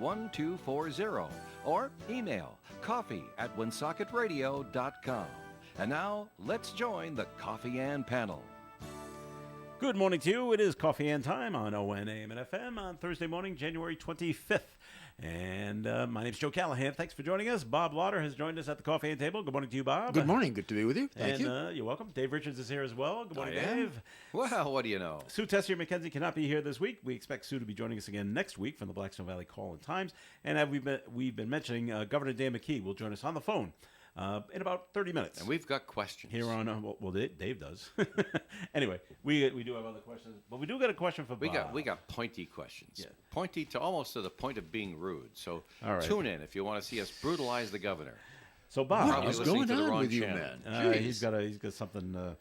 1240 or email coffee@woonsocketradio.com. And now, let's join the Coffee and panel. Good morning to you. It is Coffee and Time on ONAM and FM on Thursday morning, January 25th. And my name's Joe Callahan. Thanks for joining us. Bob Lauder has joined us at the Coffee and Table. Good morning to you, Bob. Good morning. Good to be with you. Thank you. You're welcome. Dave Richards is here as well. Good morning, Dave. Well, what do you know? Sue Tessier McKenzie cannot be here this week. We expect Sue to be joining us again next week from the Blackstone Valley Call and Times. And as we've been mentioning, Governor Dan McKee will join us on the phone in about 30 minutes. And we've got questions. Here on, Dave does. Anyway, we do have other questions, but we do get a question for Bob. We got pointy questions. Yeah. Pointy to almost to the point of being rude. So All right. Tune in if you want to see us brutalize the governor. So Bob, Probably What's listening going to the on wrong with you, channel. man? he's got something No.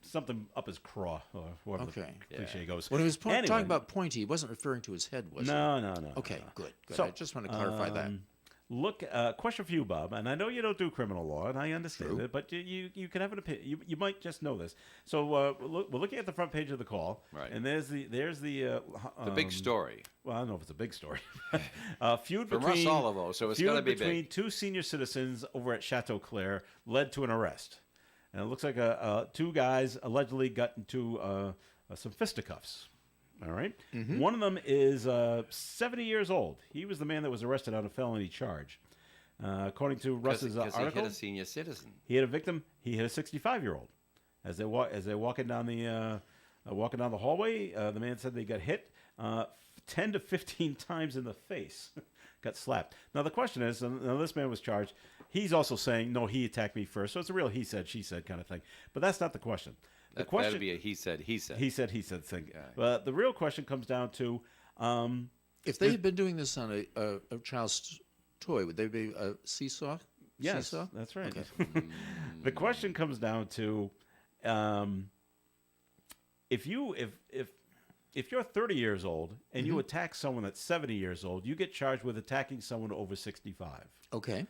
something up his craw, or whatever Okay. the cliche goes. When he was Anyway. talking about pointy, he wasn't referring to his head, was he? No. Okay, good. So, I just want to clarify that. Look, question for you, Bob, and I know you don't do criminal law, and I understand it, but you can have an opinion. You might just know this. So we're looking at the front page of the Call, Right. and there's the The big story. Well, I don't know if it's a big story. Feud From between Russ Olivo, so it's feud gotta be between big. two senior citizens over at Chateau Claire led to an arrest, and it looks like two guys allegedly got into some fisticuffs. All right. Mm-hmm. One of them is 70 years old. He was the man that was arrested on a felony charge. According to Russ's Because he article, hit a senior citizen. he hit a victim. He hit a 65-year-old. As they're walking down the hallway, the man said they got hit 10 to 15 times in the face. Got slapped. Now the question is, now this man was charged. He's also saying, no, he attacked me first. So it's a real he said, she said kind of thing. But that's not the question. The question That'd be a he said. he said thing. Yeah. But the real question comes down to, If they had been doing this on a child's toy, would they be a seesaw? yes, Seesaw? that's right. Okay. The question comes down to, if you're 30 years old and you attack someone that's 70 years old, you get charged with attacking someone over 65. Okay.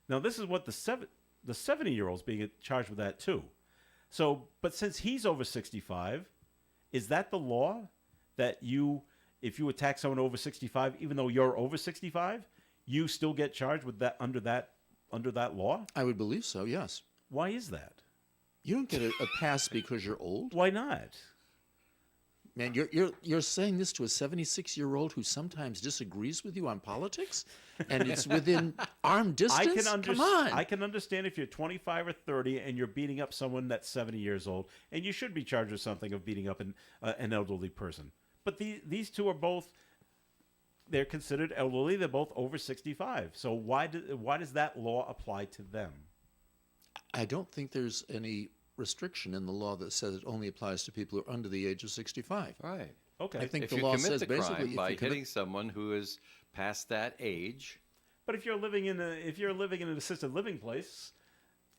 Now, this is what the 70-year-old's being charged with that too. So, but since he's over 65, is that the law that if you attack someone over 65, even though you're over 65, you still get charged with that under that law? I would believe so, yes. Why is that? You don't get a pass because you're old. Why not? Man, you're saying this to a 76-year-old who sometimes disagrees with you on politics, and it's within arm distance. Come on. I can understand if you're 25 or 30 and you're beating up someone that's 70 years old, and you should be charged with something of beating up an elderly person. But these two are both, they're considered elderly. They're both over 65. So why does that law apply to them? I don't think there's any restriction in the law that says it only applies to people who are under the age of 65. Right. Okay. I think If the you law commit says the basically crime if by you commit- hitting someone who is past that age, But if you're living in an assisted living place,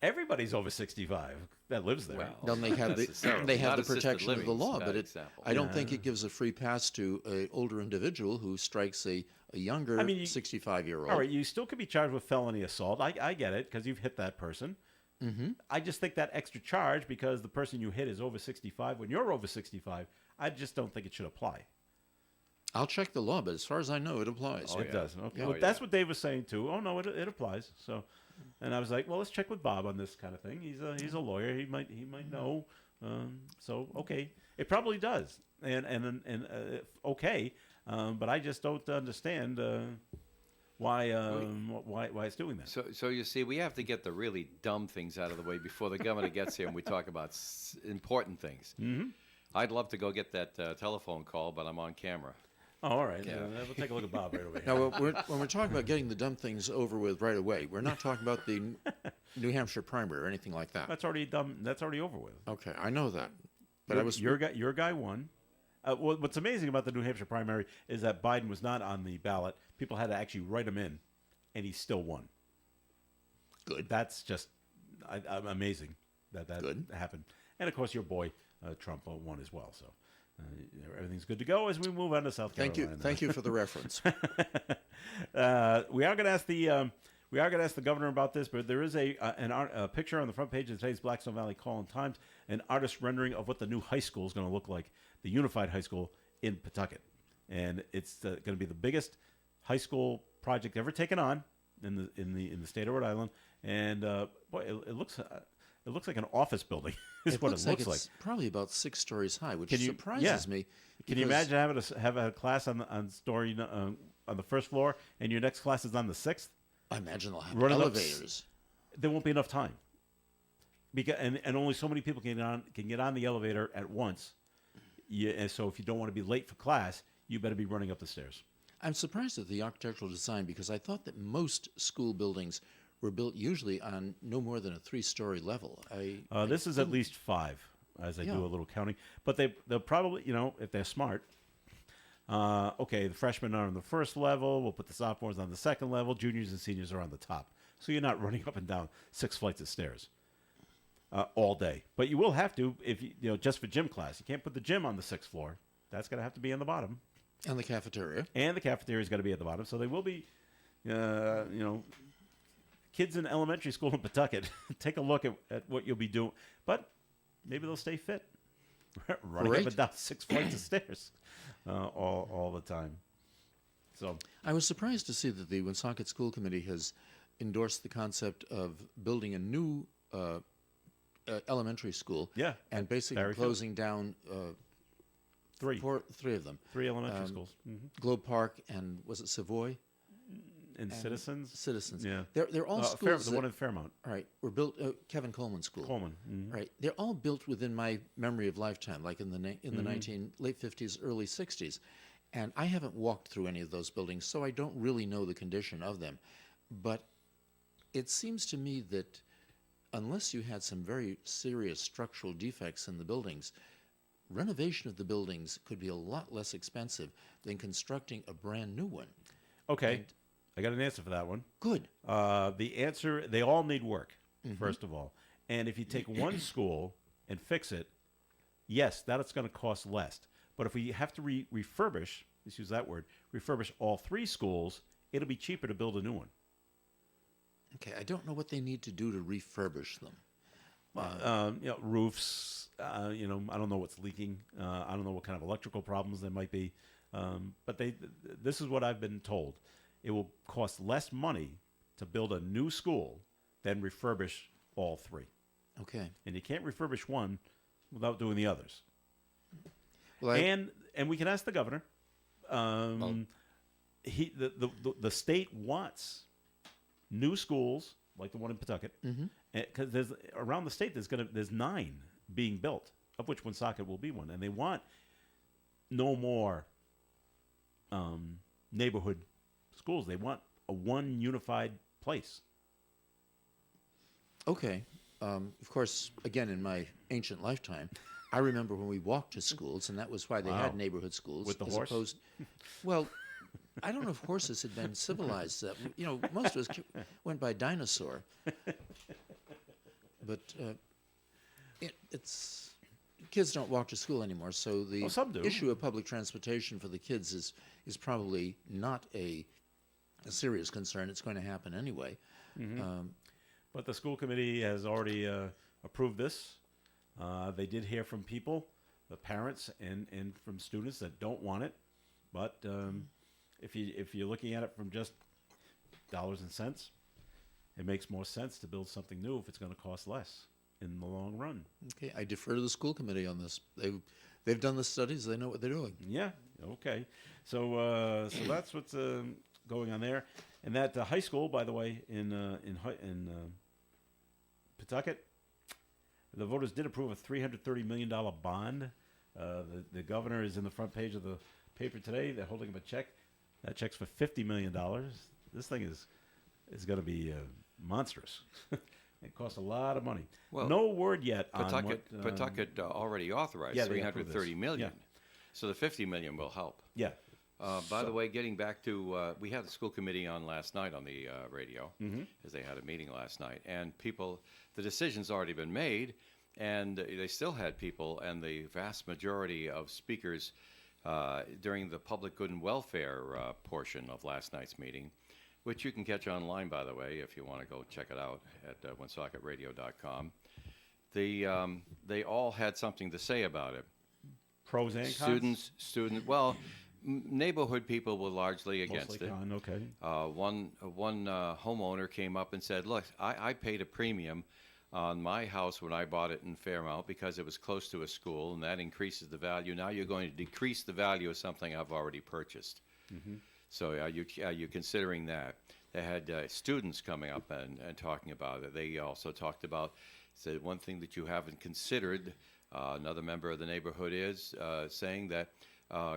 everybody's over 65 that lives there. Well, Then they have Not necessarily. the Not assisted protection of the living is law, a but bad it, example. I don't think it gives a free pass to an older individual who strikes a younger 65-year-old. All right, you still could be charged with felony assault. I get it because you've hit that person. Mm-hmm. I just think that extra charge because the person you hit is over 65. When you're over 65, I just don't think it should apply. I'll check the law, but as far as I know, it applies. Oh, It yeah. does. Okay, Oh, well, yeah. that's what Dave was saying too. Oh no, it applies. So, and I was like, well, let's check with Bob on this kind of thing. He's a lawyer. He might know. So okay, it probably does. And okay, but I just don't understand why it's doing that. So you see, we have to get the really dumb things out of the way before the governor gets here and we talk about important things. Mm-hmm. I'd love to go get that telephone call, but I'm on camera. Oh, all right. Yeah. We'll take a look at Bob right over here. Now, when we're talking about getting the dumb things over with right away, we're not talking about the New Hampshire primary or anything like that. That's already done. That's already over with. Okay, I know that. But your guy won. What's amazing about the New Hampshire primary is that Biden was not on the ballot. People had to actually write him in, and he still won. Good. That's just amazing that Good. happened. And of course, your boy Trump won as well. So everything's good to go as we move on to South Carolina. Thank you for the reference. We are going to ask the governor about this, but there is a picture on the front page of today's Blackstone Valley Call and Times, an artist rendering of what the new high school is going to look like, the Unified High School in Pawtucket. and it's going to be the biggest high school project ever taken on in the state of Rhode Island. And boy, it looks like an office building. Is what it looks like. It's probably about 6 stories high, which Can you- surprises me. Can you because- imagine have a class on story on the first floor, and your next class is on the 6th? I imagine they'll have Running up elevators. There won't be enough time. Because and only so many people can get on the elevator at once. And so if you don't want to be late for class, you better be running up the stairs. I'm surprised at the architectural design because I thought that most school buildings were built usually on no more than a 3-story level. This is at least 5, as I do Yeah. a little counting. But they'll probably, if they're smart, okay, the freshmen are on the first level. We'll put the sophomores on the second level. Juniors and seniors are on the top. So you're not running up and down 6 flights of stairs all day. But you will have to if just for gym class. You can't put the gym on the 6th floor. That's going to have to be on the bottom. And the cafeteria. And the cafeteria's got to be at the bottom. So they will be, kids in elementary school in Pawtucket, take a look at what you'll be doing. But maybe they'll stay fit, running up Great. and down 6 flights of stairs all the time. So I was surprised to see that the Woonsocket School Committee has endorsed the concept of building a new elementary school. Yeah, And basically Barryfield. closing down 3 three of them. 3 elementary schools. Globe Park and was it Savoy? And Citizens. Citizens. Yeah. They're all schools. the one in Fairmont. all right, were built. Kevin Coleman School. Coleman. Mhm. Right, they're all built within my memory of lifetime, like in the late 50s, early 60s, and I haven't walked through any of those buildings, so I don't really know the condition of them. But it seems to me that unless you had some very serious structural defects in the buildings, renovation of the buildings could be a lot less expensive than constructing a brand new one. Okay, I got an answer for that one. Good. The answer, they all need work, first of all. And if you take one school and fix it, yes, that's going to cost less. But if we have to refurbish, let's use that word, refurbish all 3 schools, it'll be cheaper to build a new one. Okay, I don't know what they need to do to refurbish them. Roofs, I don't know what's leaking. I don't know what kind of electrical problems there might be. But this is what I've been told. It will cost less money to build a new school than refurbish all 3. Okay. And you can't refurbish one without doing the others. Well, And we can ask the governor. The state wants new schools like the one in Pawtucket, because there's around the state there's 9 being built, of which Woonsocket will be one, and they want no more neighborhood schools. They want a one unified place. Okay. Of course, again, in my ancient lifetime, I remember when we walked to schools, and that was why they Wow. had neighborhood schools. With the as horse? opposed- well, I don't know if horses had been civilized. Most of us went by dinosaur. But it's kids don't walk to school anymore, so the Well, some do. issue of public transportation for the kids is probably not a serious concern. It's going to happen anyway. But the school committee has already approved this. They did hear from people, the parents, and from students that don't want it. But if you're looking at it from just dollars and cents, it makes more sense to build something new if it's going to cost less in the long run. Okay, I defer to the school committee on this. They've done the studies. They know what they're doing. Yeah. Okay. So that's what's going on there. And that high school, by the way, in Pawtucket, the voters did approve a $330 million bond. The governor is in the front page of the paper today. They're holding him a check. That check's for $50 million. This thing is going to be monstrous. It costs a lot of money. Well, no word yet on what... Pawtucket already authorized yeah, they approved this. $330 million. Yeah. So the $50 million will help. Yeah. By the way, getting back to, we had the school committee on last night on the radio, as they had a meeting last night, and the decision's already been made, and they still had people, and the vast majority of speakers during the public good and welfare portion of last night's meeting, which you can catch online, by the way, if you want to go check it out at woonsocketradio.com. They all had something to say about it. Pros and cons? Students. Well, neighborhood people were largely against Mostly it. con, okay. One homeowner came up and said, "Look, I paid a premium on my house when I bought it in Fairmount because it was close to a school, and that increases the value. Now you're going to decrease the value of something I've already purchased. So are you considering that?" They had students coming up and talking about it. They also talked about, said one thing that you haven't considered, another member of the neighborhood is saying that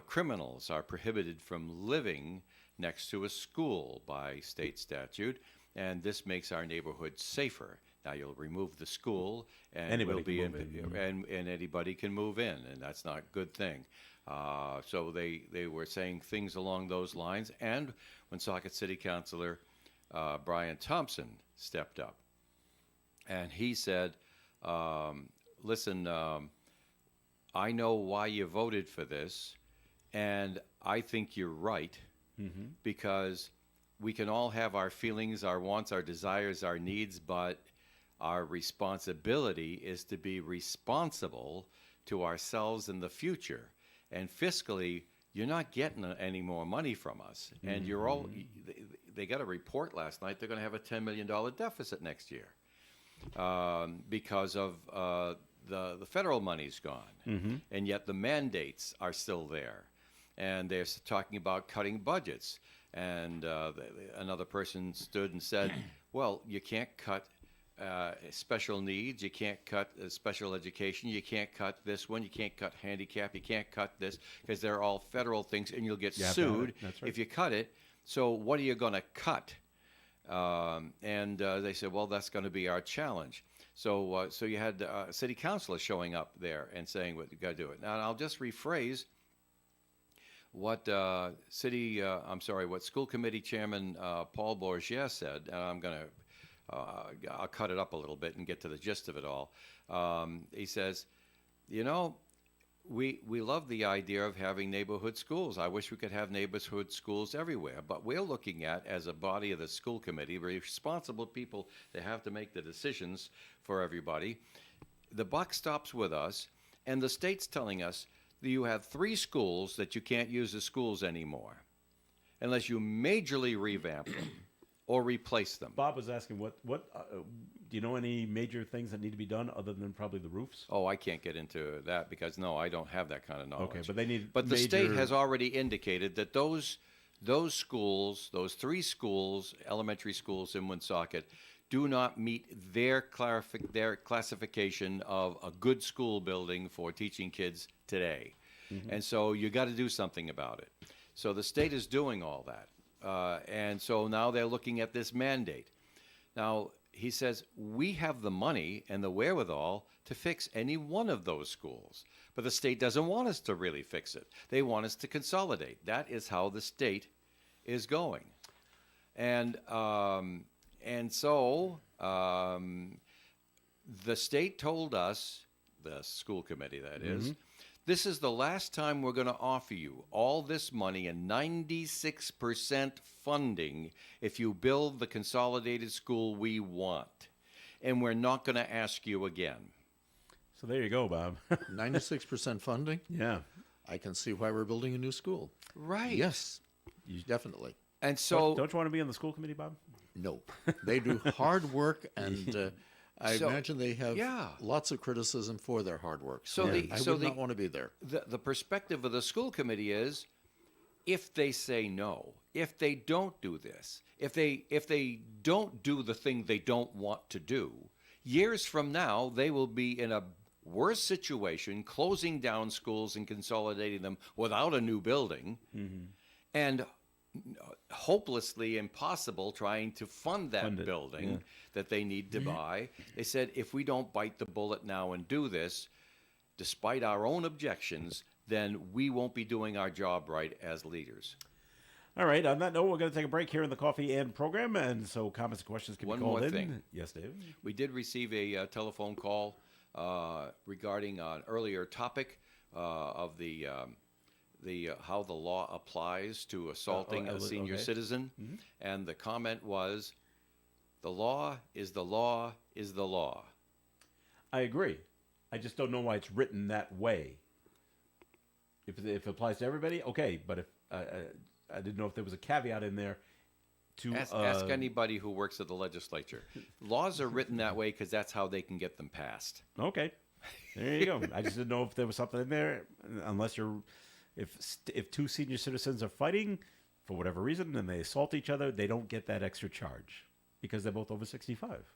criminals are prohibited from living next to a school by state statute, and this makes our neighborhood safer. Now you'll remove the school, and Anybody we'll can be move and anybody can move in, and that's not a good thing. So they were saying things along those lines, and Woonsocket City Councilor Brian Thompson stepped up, and he said, "Listen, I know why you voted for this, and I think you're right, because we can all have our feelings, our wants, our desires, our needs, but our responsibility is to be responsible to ourselves in the future. And fiscally, you're not getting any more money from us. And you're all, they got a report last night, they're going to have a $10 million deficit next year because of the federal money's gone. And yet the mandates are still there. And they're talking about cutting budgets. And another person stood and said, well, you can't cut special needs, you can't cut special education, you can't cut this one, you can't cut handicap, you can't cut this, because they're all federal things, and you'll get sued if you cut it. So what are you going to cut? And they said, well, that's going to be our challenge. So you had a city councilor showing up there and saying, what you got to do it. Now, I'll just rephrase what what school committee chairman Paul Bourget said, and I'm going to I'll cut it up a little bit and get to the gist of it all. He says, you know, we love the idea of having neighborhood schools. I wish we could have neighborhood schools everywhere, but we're looking at, as a body of the school committee, responsible people that have to make the decisions for everybody. The buck stops with us, and the state's telling us that you have 3 schools that you can't use as schools anymore unless you majorly revamp them or replace them. Bob was asking, what do you know any major things that need to be done other than probably the roofs? Oh, I can't get into that because, no, I don't have that kind of knowledge. Okay, but they need But the state has already indicated that those schools, those 3 schools, elementary schools in Woonsocket, do not meet their classification of a good school building for teaching kids today. And so you got to do something about it. So the state is doing all that. And so now they're looking at this mandate. Now, he says, we have the money and the wherewithal to fix any one of those schools. But the state doesn't want us to really fix it. They want us to consolidate. That is how the state is going. And so the state told us, the school committee that is, this is the last time we're going to offer you all this money and 96% funding if you build the consolidated school we want. And we're not going to ask you again. So there you go, Bob. 96% funding? Yeah. I can see why we're building a new school. Right. Yes, definitely. And so... Don't you want to be on the school committee, Bob? No. They do hard work, and I imagine they have lots of criticism for their hard work. So I would not want to be there. The perspective of the school committee is, if they say no, if they don't do this, if they don't do the thing they don't want to do, years from now they will be in a worse situation, closing down schools and consolidating them without a new building, and hopelessly impossible trying to fund that building that they need to buy. They said, if we don't bite the bullet now and do this, despite our own objections, then we won't be doing our job right as leaders. All right. On that note, we're going to take a break here in the Coffee and program, and so comments and questions can One be called more in. thing. Yes, Dave. We did receive a telephone call regarding an earlier topic of the how the law applies to assaulting a senior citizen, and the comment was, the law is the law is the law. I agree. I just don't know why it's written that way. If it applies to everybody, okay. But if I didn't know if there was a caveat in there to Ask anybody who works at the legislature. Laws are written that way because that's how they can get them passed. Okay, there you go. I just didn't know if there was something in there, unless if two senior citizens are fighting for whatever reason and they assault each other, they don't get that extra charge because they're both over 65.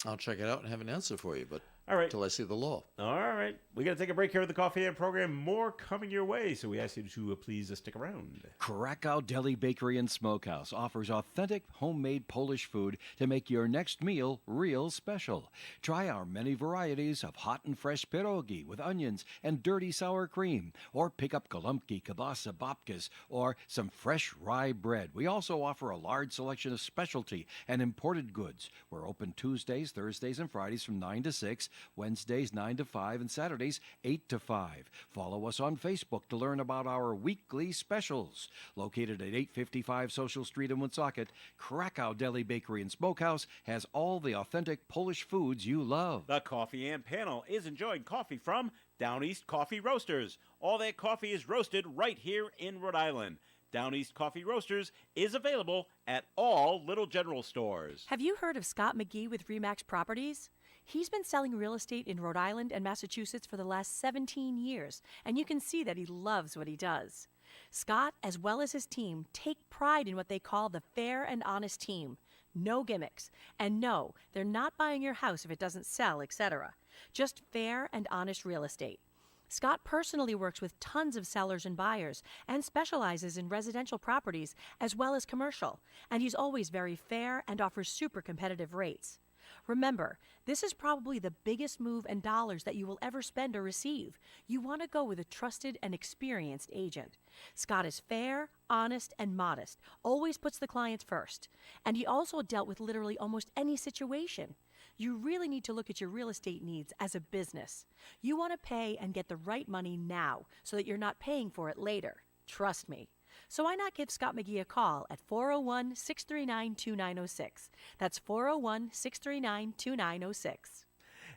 I'll check it out and have an answer for you, but All right. until I see the law. All right. We got to take a break here with the Coffee and program. More coming your way, so we ask you to please stick around. Krakow Deli Bakery and Smokehouse offers authentic homemade Polish food to make your next meal real special. Try our many varieties of hot and fresh pierogi with onions and dirty sour cream, or pick up golubki, kielbasa, babkas, or some fresh rye bread. We also offer a large selection of specialty and imported goods. We're open Tuesdays, Thursdays, and Fridays from 9 to 6, Wednesdays 9 to 5, and Saturdays 8 to 5. Follow us on Facebook to learn about our weekly specials. Located at 855 Social Street in Woonsocket, Krakow Deli Bakery and Smokehouse has all the authentic Polish foods you love. The Coffee and panel is enjoying coffee from Down East Coffee Roasters. All their coffee is roasted right here in Rhode Island. Down East Coffee Roasters is available at all Little General stores. Have you heard of Scott McGee with Remax Properties? He's been selling real estate in Rhode Island and Massachusetts for the last 17 years, and you can see that he loves what he does. Scott, as well as his team, take pride in what they call the fair and honest team. No gimmicks. And no, they're not buying your house if it doesn't sell, etc. Just fair and honest real estate. Scott personally works with tons of sellers and buyers and specializes in residential properties as well as commercial, and he's always very fair and offers super competitive rates. Remember, this is probably the biggest move in dollars that you will ever spend or receive. You want to go with a trusted and experienced agent. Scott is fair, honest, and modest, always puts the clients first, and he also dealt with literally almost any situation. You really need to look at your real estate needs as a business. You want to pay and get the right money now so that you're not paying for it later. Trust me. So why not give Scott McGee a call at 401-639-2906. That's 401-639-2906.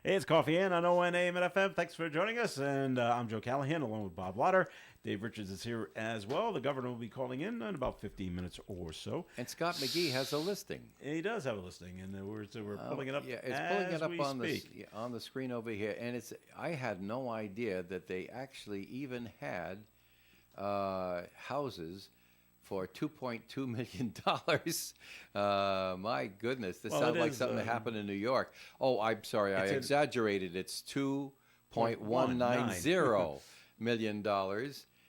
Hey, it's Coffee and on ONA and FM. Thanks for joining us. And I'm Joe Callahan along with Bob Lauder. Dave Richards is here as well. The governor will be calling in about 15 minutes or so. And Scott McGee has a listing. He does have a listing, and we're pulling it up. Yeah, it's pulling it up on the screen over here. And I had no idea that they actually even had houses for $2.2 million. My goodness, this sounds like something that happened in New York. Oh, I'm sorry, I exaggerated. It's $2.190 million.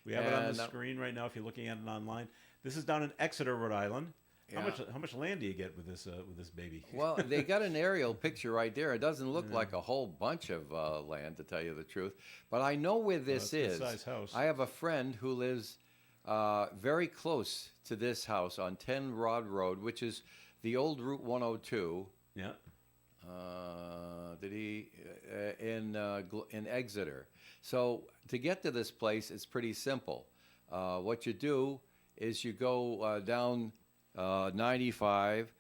We have it on the screen right now if you're looking at it online. This is down in Exeter, Rhode Island. Yeah. How much land do you get with this baby? Well, they got an aerial picture right there. It doesn't look like a whole bunch of land, to tell you the truth. But I know where this is. Good size house. I have a friend who lives very close to this house on 10 Rod Road, which is the old Route 102. Yeah. In Exeter. So to get to this place, it's pretty simple. What you do is you go down 95,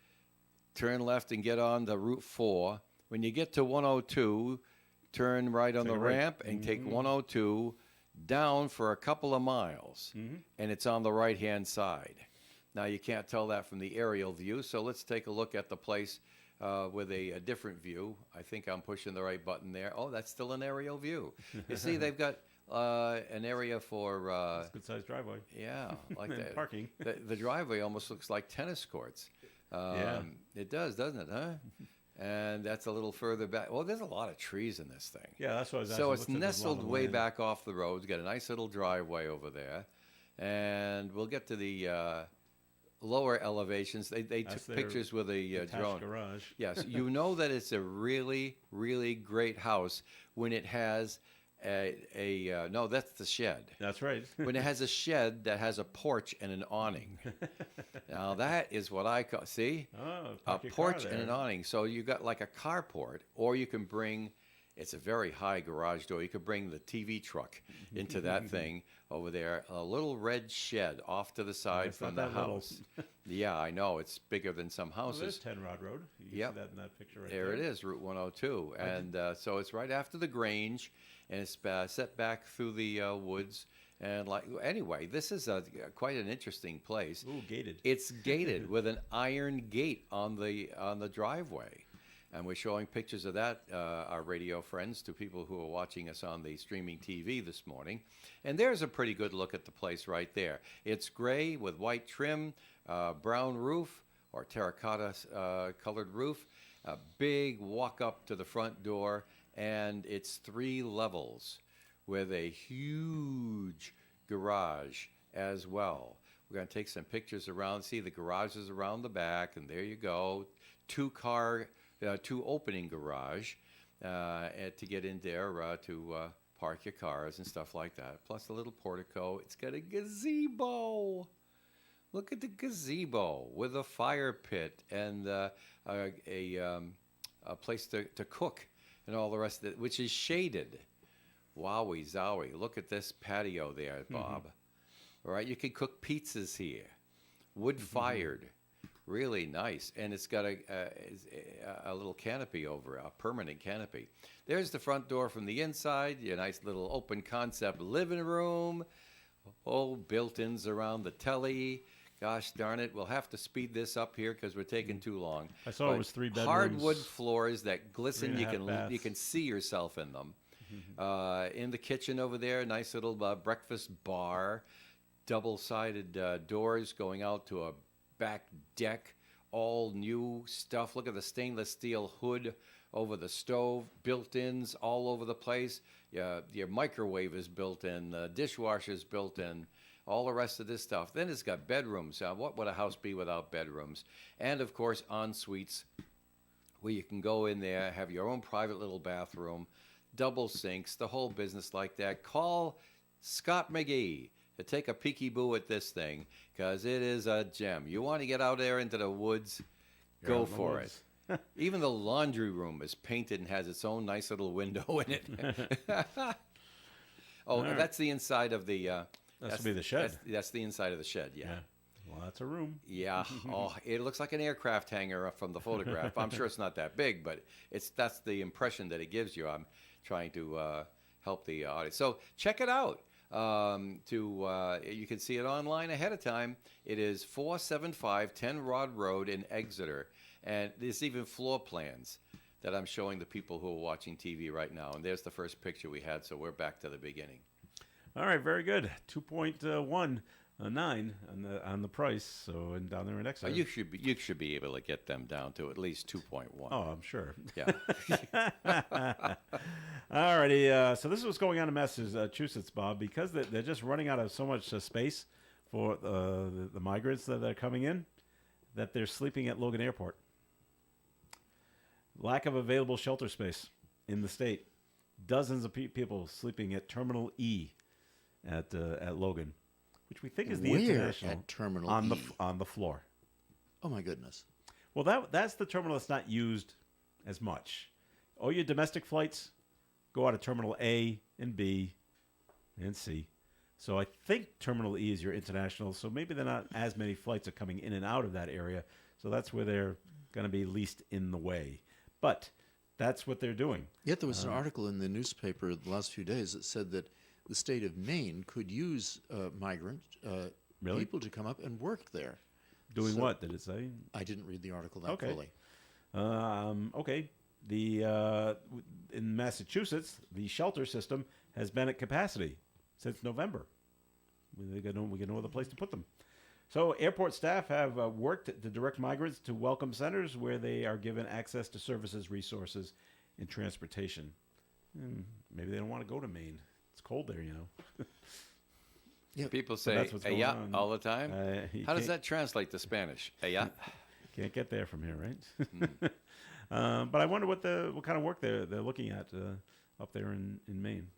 turn left and get on the Route 4. When you get to 102, turn right on the ramp and take 102 down for a couple of miles, and it's on the right-hand side. Now, you can't tell that from the aerial view, so let's take a look at the place with a different view. I think I'm pushing the right button there. Oh, that's still an aerial view. You see, they've got an area for... It's a good-sized driveway. Yeah, like that. Parking. The driveway almost looks like tennis courts. Yeah. It does, doesn't it, huh? And that's a little further back. Well, there's a lot of trees in this thing. Yeah, that's what I was So asking. it's nestled way back off the road. It's got a nice little driveway over there. And we'll get to the lower elevations. They took pictures with a drone. Garage. Yes, you know that it's a really, really great house when it has no, that's the shed. That's right. When it has a shed that has a porch and an awning. Now that is what I call, see? A porch and an awning. So you got like a carport, or you can bring, it's a very high garage door, you could bring the TV truck into that thing over there. A little red shed off to the side from the house. Yeah, I know. It's bigger than some houses. Well, there's 10 Rod Road. You can see that in that picture right there. There it is, Route 102. And so it's right after the Grange, and it's set back through the woods. And anyway, this is quite an interesting place. Ooh, gated. It's gated with an iron gate on the driveway. And we're showing pictures of that, our radio friends, to people who are watching us on the streaming TV this morning. And there's a pretty good look at the place right there. It's gray with white trim, brown roof or terracotta colored roof, a big walk up to the front door, and it's 3 levels with a huge garage as well. We're going to take some pictures around, see the garages around the back, and there you go. 2 opening garage to get in there to park your cars and stuff like that. Plus a little portico. It's got a gazebo. Look at the gazebo with a fire pit and a place to cook and all the rest of it, which is shaded. Wowie zowie. Look at this patio there, Bob. All right, you can cook pizzas here. Wood-fired. Really nice, and it's got a little canopy over it, a permanent canopy. There's the front door from the inside, your nice little open concept living room. Oh, built-ins around the telly. Gosh darn it, we'll have to speed this up here because we're taking too long. I saw it was 3 bedrooms. Hardwood floors that glisten. 3.5 baths. You can see yourself in them. In the kitchen over there, nice little breakfast bar. Double-sided doors going out to a back deck, all new stuff. Look at the stainless steel hood over the stove, built-ins all over the place. Your microwave is built in, the dishwasher's built in, all the rest of this stuff. Then it's got bedrooms. What would a house be without bedrooms? And, of course, en-suites where you can go in there, have your own private little bathroom, double sinks, the whole business like that. Call Scott McGee to take a peeky-boo at this thing, because it is a gem. You want to get out there into the woods, go for it. Even the laundry room is painted and has its own nice little window in it. Right. That's the inside of the... That's be the shed. That's the inside of the shed, yeah. Well, that's a room. Yeah. Oh, it looks like an aircraft hangar from the photograph. I'm sure it's not that big, but that's the impression that it gives you. I'm trying to help the audience. So check it out. You can see it online ahead of time. It is 475 10 Rod Road in Exeter, and there's even floor plans that I'm showing the people who are watching TV right now. And there's the first picture we had, so we're back to the beginning. All right, very good. 2.19 on the price. So and down there in Exeter. You should be able to get them down to at least 2.1. Oh, I'm sure. Yeah. All righty. So this is what's going on in Massachusetts, Bob, because they're just running out of so much space for the migrants that are coming in, that they're sleeping at Logan Airport. Lack of available shelter space in the state. Dozens of people sleeping at Terminal E at Logan, which we think is the Where international at Terminal on E? on the floor. Oh my goodness. Well, that's the terminal that's not used as much. All your domestic flights go out of Terminal A and B and C. So I think Terminal E is your international. So maybe they're not as many flights are coming in and out of that area. So that's where they're going to be least in the way. But that's what they're doing. Yet there was an article in the newspaper the last few days that said that the state of Maine could use migrant Really? people to come up and work there. Doing So- what, did it say? I didn't read the article that Okay. fully. Okay. In Massachusetts, the shelter system has been at capacity since November. We got no other place to put them. So airport staff have worked to direct migrants to welcome centers where they are given access to services, resources, and transportation. Maybe they don't want to go to Maine. It's cold there, you know. People So say that's what's going "yeah" on. all the time. You How does can't- that translate to Spanish? Yeah. Can't get there from here, right? But I wonder what kind of work they're looking at up there in Maine,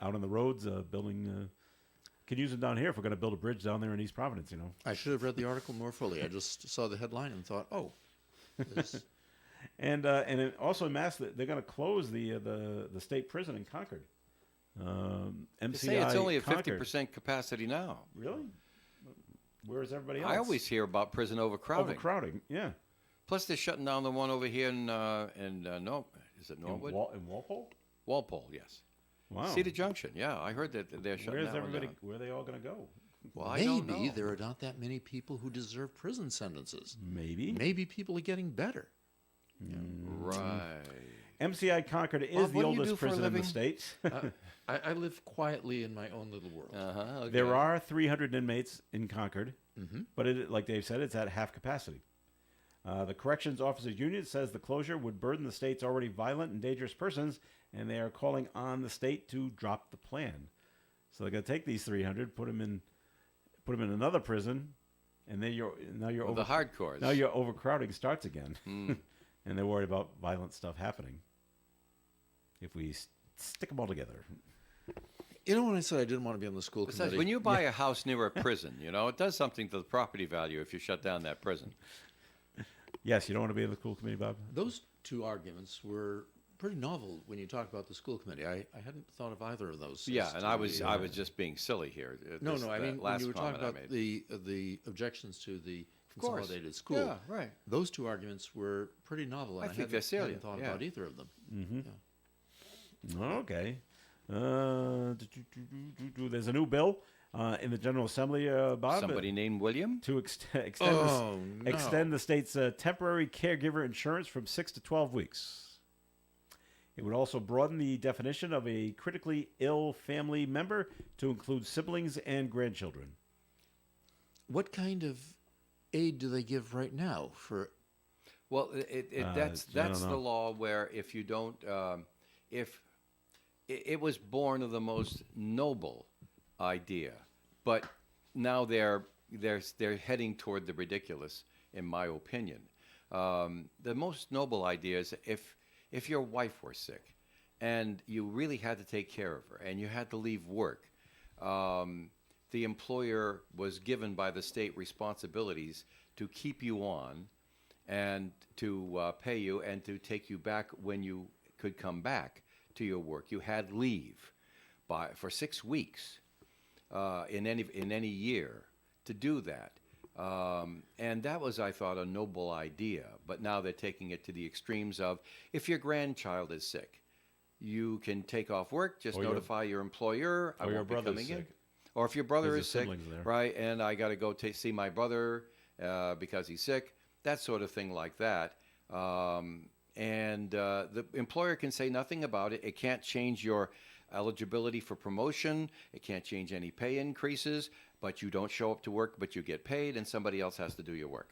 out on the roads, building. Could use them down here if we're going to build a bridge down there in East Providence. You know. I should have read the article more fully. I just saw the headline and thought, oh, this, And also in Mass, they're going to close the state prison in Concord. They MCI say it's only at Concord. 50% capacity now. Really? Where is everybody else? I always hear about prison overcrowding. overcrowding. Yeah. Plus, they're shutting down the one over here in no, is it Norwood? In Walpole. Walpole, yes. Wow. Cedar Junction. Yeah, I heard that they're shutting Where's that one everybody? down. Where are they all going to go? Well, I don't Maybe know. there are not that many people who deserve prison sentences. Maybe. Maybe people are getting better. Right. MCI Concord is Bob, the what do you oldest do for a prison in the living? state. I live quietly in my own little world. Okay. There are 300 inmates in Concord, but like Dave said, it's at half capacity. The Corrections Officers Union says the closure would burden the state's already violent and dangerous persons, and they are calling on the state to drop the plan. So they're going to take these 300, put them in another prison, and then Well, the hardcores. now your overcrowding starts again, and they're worried about violent stuff happening if we stick them all together. You know, when I said I didn't want to be on the school Besides, committee, when you buy a house near a prison, it does something to the property value if you shut down that prison. Yes, you don't want to be in the school committee, Bob? those two arguments were pretty novel when you talk about the school committee. I hadn't thought of either of those. Yeah, as and to I was the, just being silly here. No, I That mean when last you were talking comment I about made. the objections to the course. consolidated school. Yeah, right. Those two arguments were pretty novel. And I think they're hadn't salient, thought yeah. about either of them. Okay. There's a new bill in the General Assembly, Bob. Somebody named William? to extend Oh, no. extend the state's temporary caregiver insurance from 6 to 12 weeks. It would also broaden the definition of a critically ill family member to include siblings and grandchildren. What kind of aid do they give right now for? Well, that's I don't the know. law where if you don't, if it was born of the most noble idea, but now they're heading toward the ridiculous, in my opinion. The most noble idea is if your wife were sick, and you really had to take care of her, and you had to leave work, the employer was given by the state responsibilities to keep you on and to pay you and to take you back when you could come back to your work. You had leave for 6 weeks in any year to do that. And that was, I thought, a noble idea. But now they're taking it to the extremes of if your grandchild is sick, you can take off work, just Or your- notify your employer, I or your won't be brother's coming in. sick. Or if your brother There's is the sick, siblings there. right, and I got to go see my brother because he's sick, that sort of thing like that. The employer can say nothing about it. It can't change your eligibility for promotion. It can't change any pay increases, but you don't show up to work, but you get paid, and somebody else has to do your work.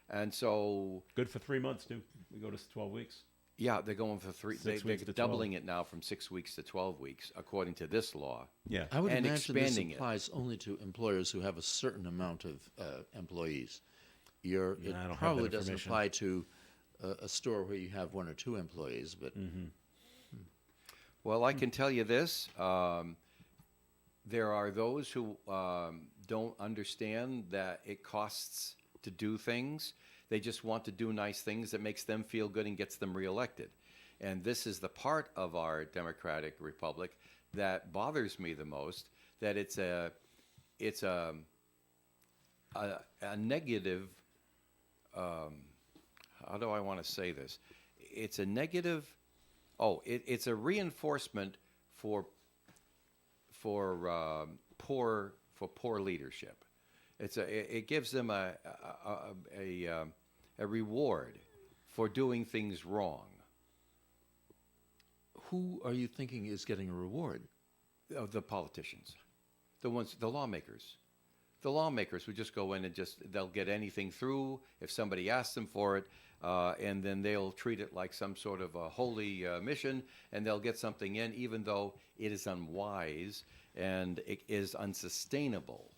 And so, Good for 3 months, too. We go to 12 weeks. yeah, they're going for three. 6 They're weeks to 12. doubling it now from 6 weeks to 12 weeks, according to this law. Yeah. I would And imagine this expanding it. applies only to employers who have a certain amount of employees. I don't It have probably that doesn't information. apply to a store where you have 1 or 2 employees, but Well, I can tell you this. There are those who don't understand that it costs to do things. They just want to do nice things that makes them feel good and gets them reelected. And this is the part of our democratic republic that bothers me the most, that it's a negative, how do I want to say this? It's a negative, it's a reinforcement for poor leadership. It gives them a reward for doing things wrong. who are you thinking is getting a reward? The politicians, the lawmakers. The lawmakers would just go in and they'll get anything through if somebody asks them for it, and then they'll treat it like some sort of a holy mission, and they'll get something in, even though it is unwise and it is unsustainable.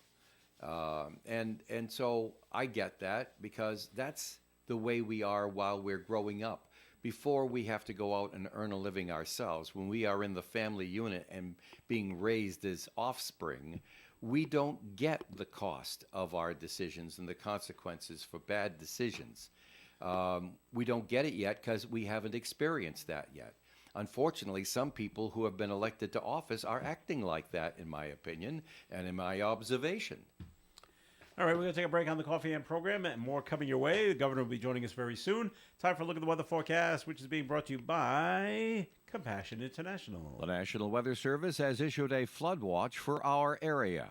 And so I get that, because that's the way we are while we're growing up. Before we have to go out and earn a living ourselves, when we are in the family unit and being raised as offspring, we don't get the cost of our decisions and the consequences for bad decisions. We don't get it yet because we haven't experienced that yet. Unfortunately, some people who have been elected to office are acting like that, in my opinion, and in my observation. All right, we're going to take a break on the Coffee and program, and more coming your way. The governor will be joining us very soon. Time for a look at the weather forecast, which is being brought to you by Compassion International. The National Weather Service has issued a flood watch for our area.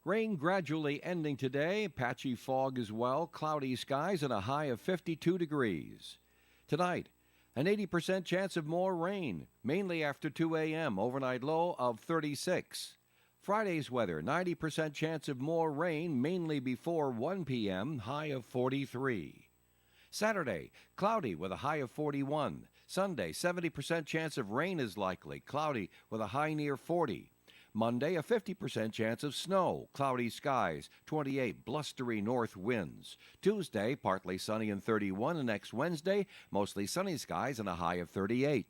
Rain gradually ending today, patchy fog as well, cloudy skies, and a high of 52 degrees. Tonight, an 80% chance of more rain, mainly after 2 a.m., overnight low of 36. Friday's weather, 90% chance of more rain, mainly before 1 p.m., high of 43. Saturday, cloudy with a high of 41. Sunday, 70% chance of rain is likely, cloudy with a high near 40. Monday, a 50% chance of snow, cloudy skies, 28, blustery north winds. Tuesday, partly sunny and 31, and next Wednesday, mostly sunny skies and a high of 38.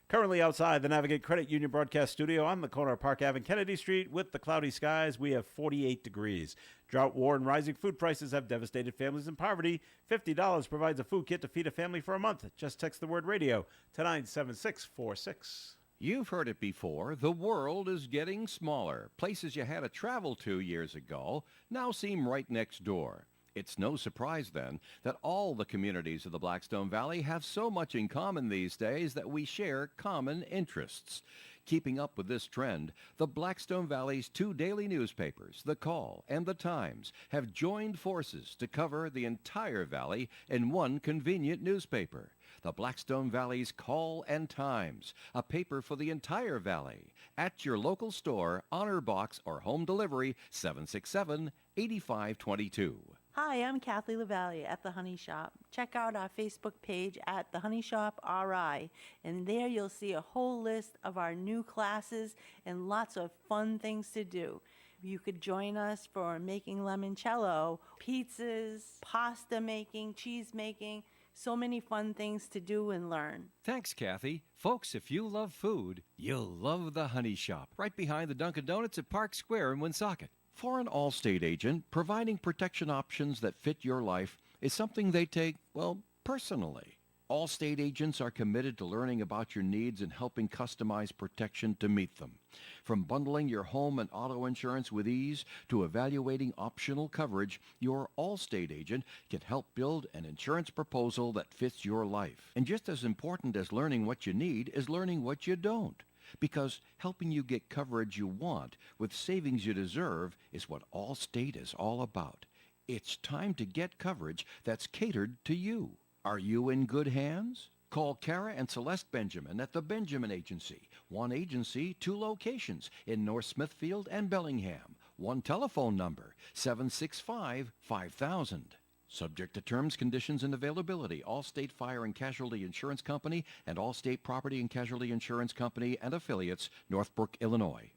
Currently outside the Navigate Credit Union broadcast studio on the corner of Park Ave and Kennedy Street with the cloudy skies, we have 48 degrees. Drought, war, and rising food prices have devastated families in poverty. $50 provides a food kit to feed a family for a month. Just text the word radio to 97646. You've heard it before. The world is getting smaller. Places you had to travel to years ago now seem right next door. It's no surprise, then, that all the communities of the Blackstone Valley have so much in common these days that we share common interests. Keeping up with this trend, the Blackstone Valley's two daily newspapers, The Call and The Times, have joined forces to cover the entire valley in one convenient newspaper. The Blackstone Valley's Call and Times, a paper for the entire valley. At your local store, honor box, or home delivery, 767-8522. Hi, I'm Kathleen LaValle at The Honey Shop. Check out our Facebook page at The Honey Shop RI, and there you'll see a whole list of our new classes and lots of fun things to do. You could join us for making limoncello, pizzas, pasta making, cheese making, so many fun things to do and learn. Thanks, Kathy. Folks, if you love food, you'll love the Honey Shop, right behind the Dunkin' Donuts at Park Square in Woonsocket. For an Allstate agent, providing protection options that fit your life is something they take, well, personally. Allstate agents are committed to learning about your needs and helping customize protection to meet them. From bundling your home and auto insurance with ease to evaluating optional coverage, your Allstate agent can help build an insurance proposal that fits your life. And just as important as learning what you need is learning what you don't. Because helping you get coverage you want with savings you deserve is what Allstate is all about. It's time to get coverage that's catered to you. Are you in good hands? Call Kara and Celeste Benjamin at the Benjamin Agency. One agency, two locations in North Smithfield and Bellingham. One telephone number, 765-5000. Subject to terms, conditions, and availability. Allstate Fire and Casualty Insurance Company and Allstate Property and Casualty Insurance Company and affiliates, Northbrook, Illinois.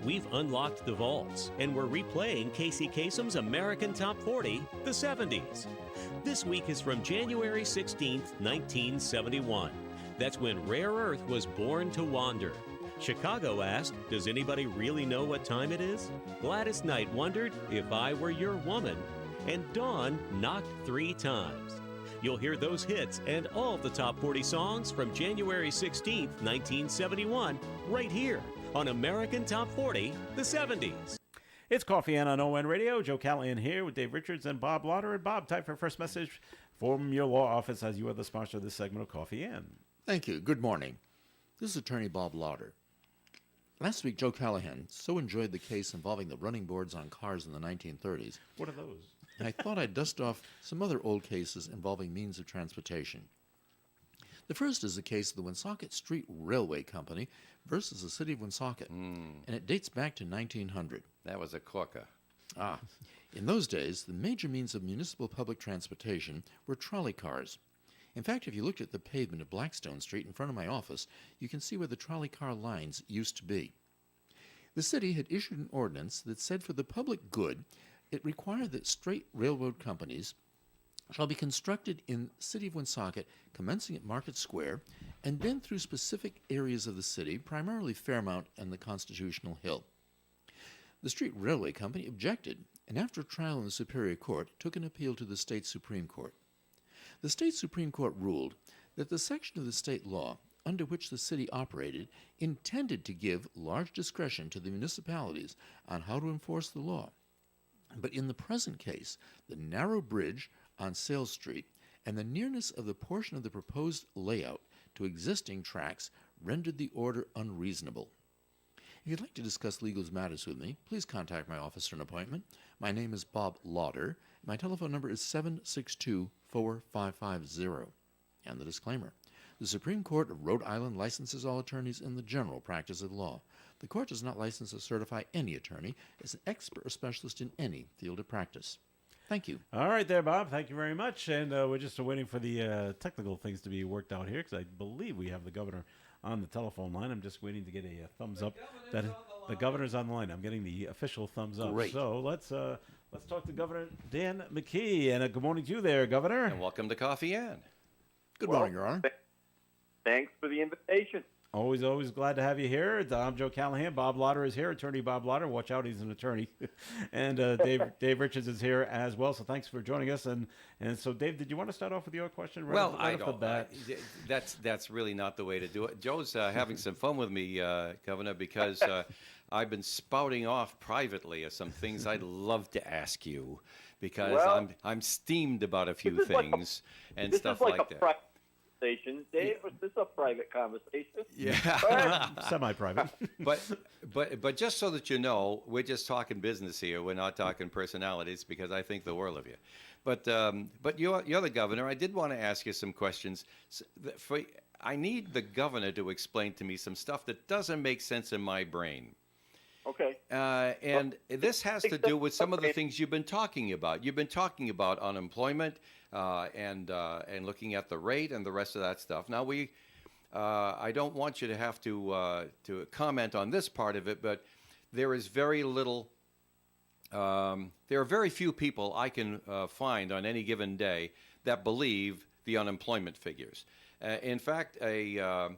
We've unlocked the vaults, and we're replaying Casey Kasem's American Top 40, the 70s. This week is from January 16th, 1971. That's when Rare Earth was born to wander. Chicago asked, does anybody really know what time it is? Gladys Knight wondered, if I were your woman. And Dawn knocked 3 times. You'll hear those hits and all of the top 40 songs from January 16th, 1971, right here on American Top 40, the 70s. It's Coffee and on ON Radio. Joe Callahan here with Dave Richards and Bob Lauder. And Bob, time for first message from your law office as you are the sponsor of this segment of Coffee and. Thank you. Good morning. This is Attorney Bob Lauder. Last week, Joe Callahan so enjoyed the case involving the running boards on cars in the 1930s. What are those? I thought I'd dust off some other old cases involving means of transportation. The first is the case of the Woonsocket Street Railway Company versus the City of Woonsocket, and it dates back to 1900. That was a corker. In those days, the major means of municipal public transportation were trolley cars. In fact, if you looked at the pavement of Blackstone Street in front of my office, you can see where the trolley car lines used to be. The city had issued an ordinance that said for the public good, it required that straight railroad companies shall be constructed in the City of Woonsocket, commencing at Market Square, and then through specific areas of the city, primarily Fairmount and the Constitutional Hill. The Street Railway Company objected, and after a trial in the Superior Court, took an appeal to the state Supreme Court. The state Supreme Court ruled that the section of the state law under which the city operated intended to give large discretion to the municipalities on how to enforce the law. But in the present case, the narrow bridge on Sales Street and the nearness of the portion of the proposed layout to existing tracks rendered the order unreasonable. If you'd like to discuss legal matters with me, please contact my office for an appointment. My name is Bob Lauder. My telephone number is 762-4550. And the disclaimer. The Supreme Court of Rhode Island licenses all attorneys in the general practice of law. The court does not license or certify any attorney as an expert or specialist in any field of practice. Thank you. All right there, Bob. Thank you very much. And we're just waiting for the technical things to be worked out here, because I believe we have the governor on the telephone line. I'm just waiting to get a thumbs up that the governor's on the line. I'm getting the official thumbs up. Great. So let's talk to Governor Dan McKee. And good morning to you there, Governor. And welcome to Coffee Ann. Good morning, Your Honor. Thanks for the invitation. Always glad to have you here. I'm Joe Callahan. Bob Lauder is here, Attorney Bob Lauder. Watch out, he's an attorney. And Dave Richards is here as well. So thanks for joining us. And so, Dave, did you want to start off with your question? I don't. That's really not the way to do it. Joe's having some fun with me, Governor, because I've been spouting off privately of some things I'd love to ask you, because I'm steamed about a few things and stuff like that. Dave, was this a private conversation? Yeah. Semi-private. but just so that you know, we're just talking business here. We're not talking personalities, because I think the world of you. But you're the governor. I did want to ask you some questions. I need the governor to explain to me some stuff that doesn't make sense in my brain. Okay. And this has to do with some of the things you've been talking about. You've been talking about unemployment and looking at the rate and the rest of that stuff. Now, I don't want you to have to comment on this part of it, but there is very little. There are very few people I can find on any given day that believe the unemployment figures. In fact, a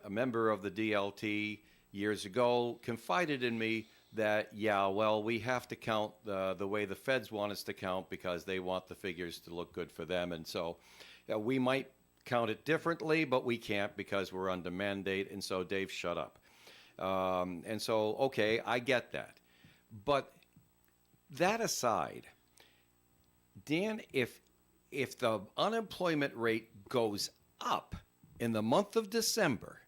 member of the DLT years ago confided in me that, we have to count the way the feds want us to count, because they want the figures to look good for them. And so we might count it differently, but we can't because we're under mandate. And so, Dave, shut up. And so, okay, I get that. But that aside, Dan, if the unemployment rate goes up in the month of December,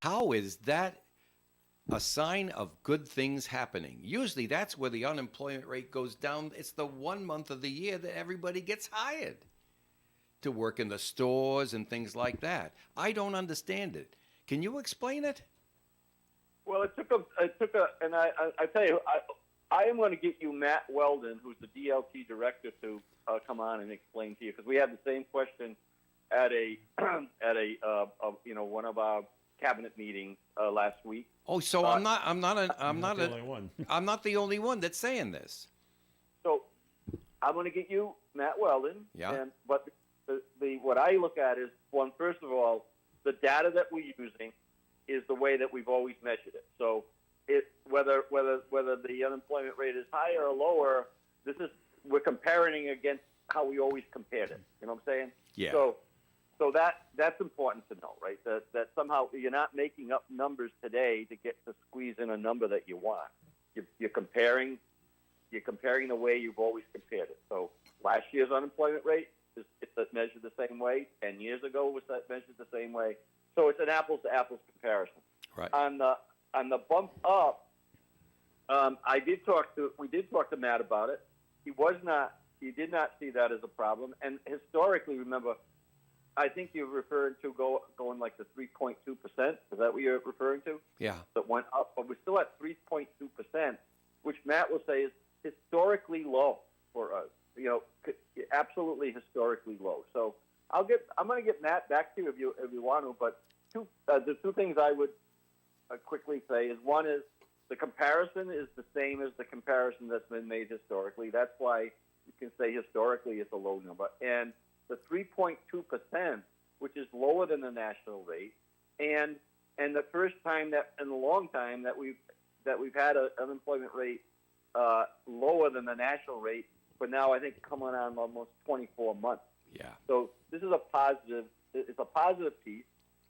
how is that a sign of good things happening? Usually that's where the unemployment rate goes down. It's the 1 month of the year that everybody gets hired to work in the stores and things like that. I don't understand it. Can you explain it? Well, I tell you, I am going to get you Matt Weldon, who's the DLT director, to come on and explain to you, because we had the same question at one of our cabinet meetings last week. Oh, so I'm not the only one. I'm not the only one that's saying this. So I'm going to get you Matt Weldon. Yeah. But what I look at is, first of all, the data that we're using is the way that we've always measured it. So whether the unemployment rate is higher or lower, we're comparing against how we always compared it. You know what I'm saying? Yeah. So that's important to know, right? That somehow you're not making up numbers today to get to squeeze in a number that you want. You're comparing the way you've always compared it. So last year's unemployment rate is measured the same way. 10 years ago was measured the same way. So it's an apples to apples comparison. Right. On the bump up, we did talk to Matt about it. He did not see that as a problem. And historically, remember, I think you're referring to going like the 3.2%. Is that what you're referring to? Yeah. That went up, but we're still at 3.2%, which Matt will say is historically low for us. Absolutely historically low. So I'm going to get Matt back to you if you want to. But the two things I would quickly say is, one is the comparison is the same as the comparison that's been made historically. That's why you can say historically it's a low number. And the 3.2%, which is lower than the national rate, and the first time that in a long time that we've had an unemployment rate lower than the national rate, but now I think coming on almost 24 months. Yeah. So this is a positive. It's a positive piece.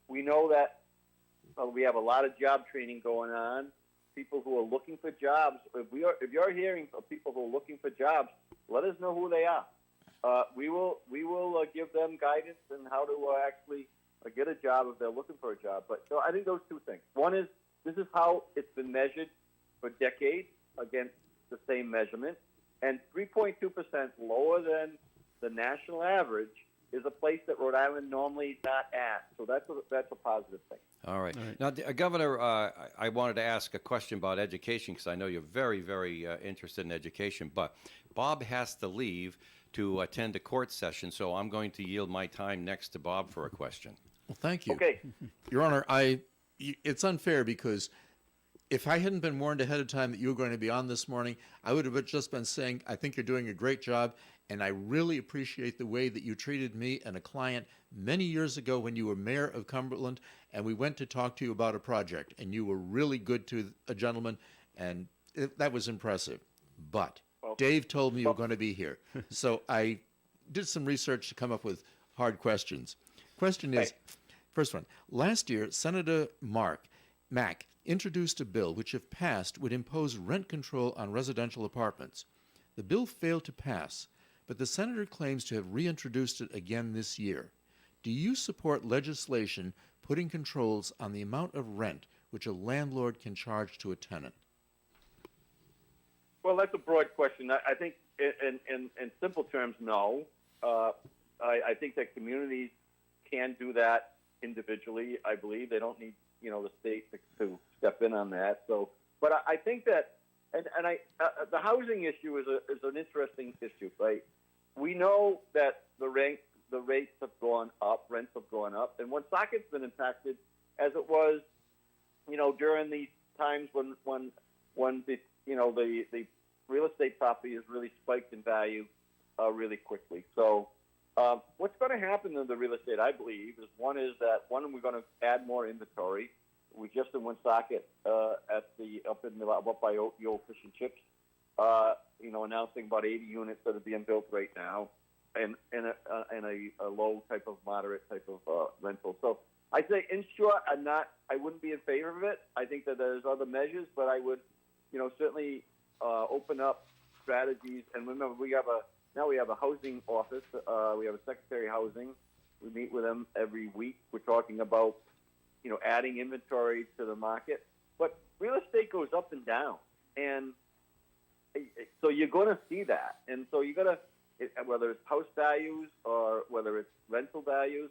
We know that we have a lot of job training going on. People who are looking for jobs. If you're hearing of people who are looking for jobs, let us know who they are. We will give them guidance on how to actually get a job if they're looking for a job. But so I think those two things. One is this is how it's been measured for decades against the same measurement, and 3.2% lower than the national average is a place that Rhode Island normally is not at. So that's a positive thing. All right. Now, Governor, I wanted to ask a question about education because I know you're very, very interested in education. But Bob has to leave to attend a court session, so I'm going to yield my time next to Bob for a question. Well, thank you. Okay. Your Honor, it's unfair because if I hadn't been warned ahead of time that you were going to be on this morning, I would have just been saying, I think you're doing a great job, and I really appreciate the way that you treated me and a client many years ago when you were mayor of Cumberland, and we went to talk to you about a project, and you were really good to a gentleman, and that was impressive. But Dave told me you were going to be here, so I did some research to come up with hard questions. Question is, first one, last year, Senator Mack introduced a bill which, if passed, would impose rent control on residential apartments. The bill failed to pass, but the senator claims to have reintroduced it again this year. Do you support legislation putting controls on the amount of rent which a landlord can charge to a tenant? Well, that's a broad question. I think in simple terms, no. I think that communities can do that individually. I believe they don't need the state to step in on that. So, but I think that the housing issue is an interesting issue, right? We know that the rates have gone up, rents have gone up, and Woonsocket's been impacted as it was, during these times when the real estate property has really spiked in value really quickly. So what's going to happen in the real estate, I believe, is we're going to add more inventory. We just in Woonsocket up by the old Fish and Chips, announcing about 80 units that are being built right now, and a low type of moderate type of rental. So I'd say, in short, I wouldn't be in favor of it. I think that there's other measures, but I would, certainly open up strategies. And remember, we have a housing office. We have a secretary of housing. We meet with them every week. We're talking about, adding inventory to the market. But real estate goes up and down, and so you're going to see that. And so you're going to, whether it's house values or whether it's rental values.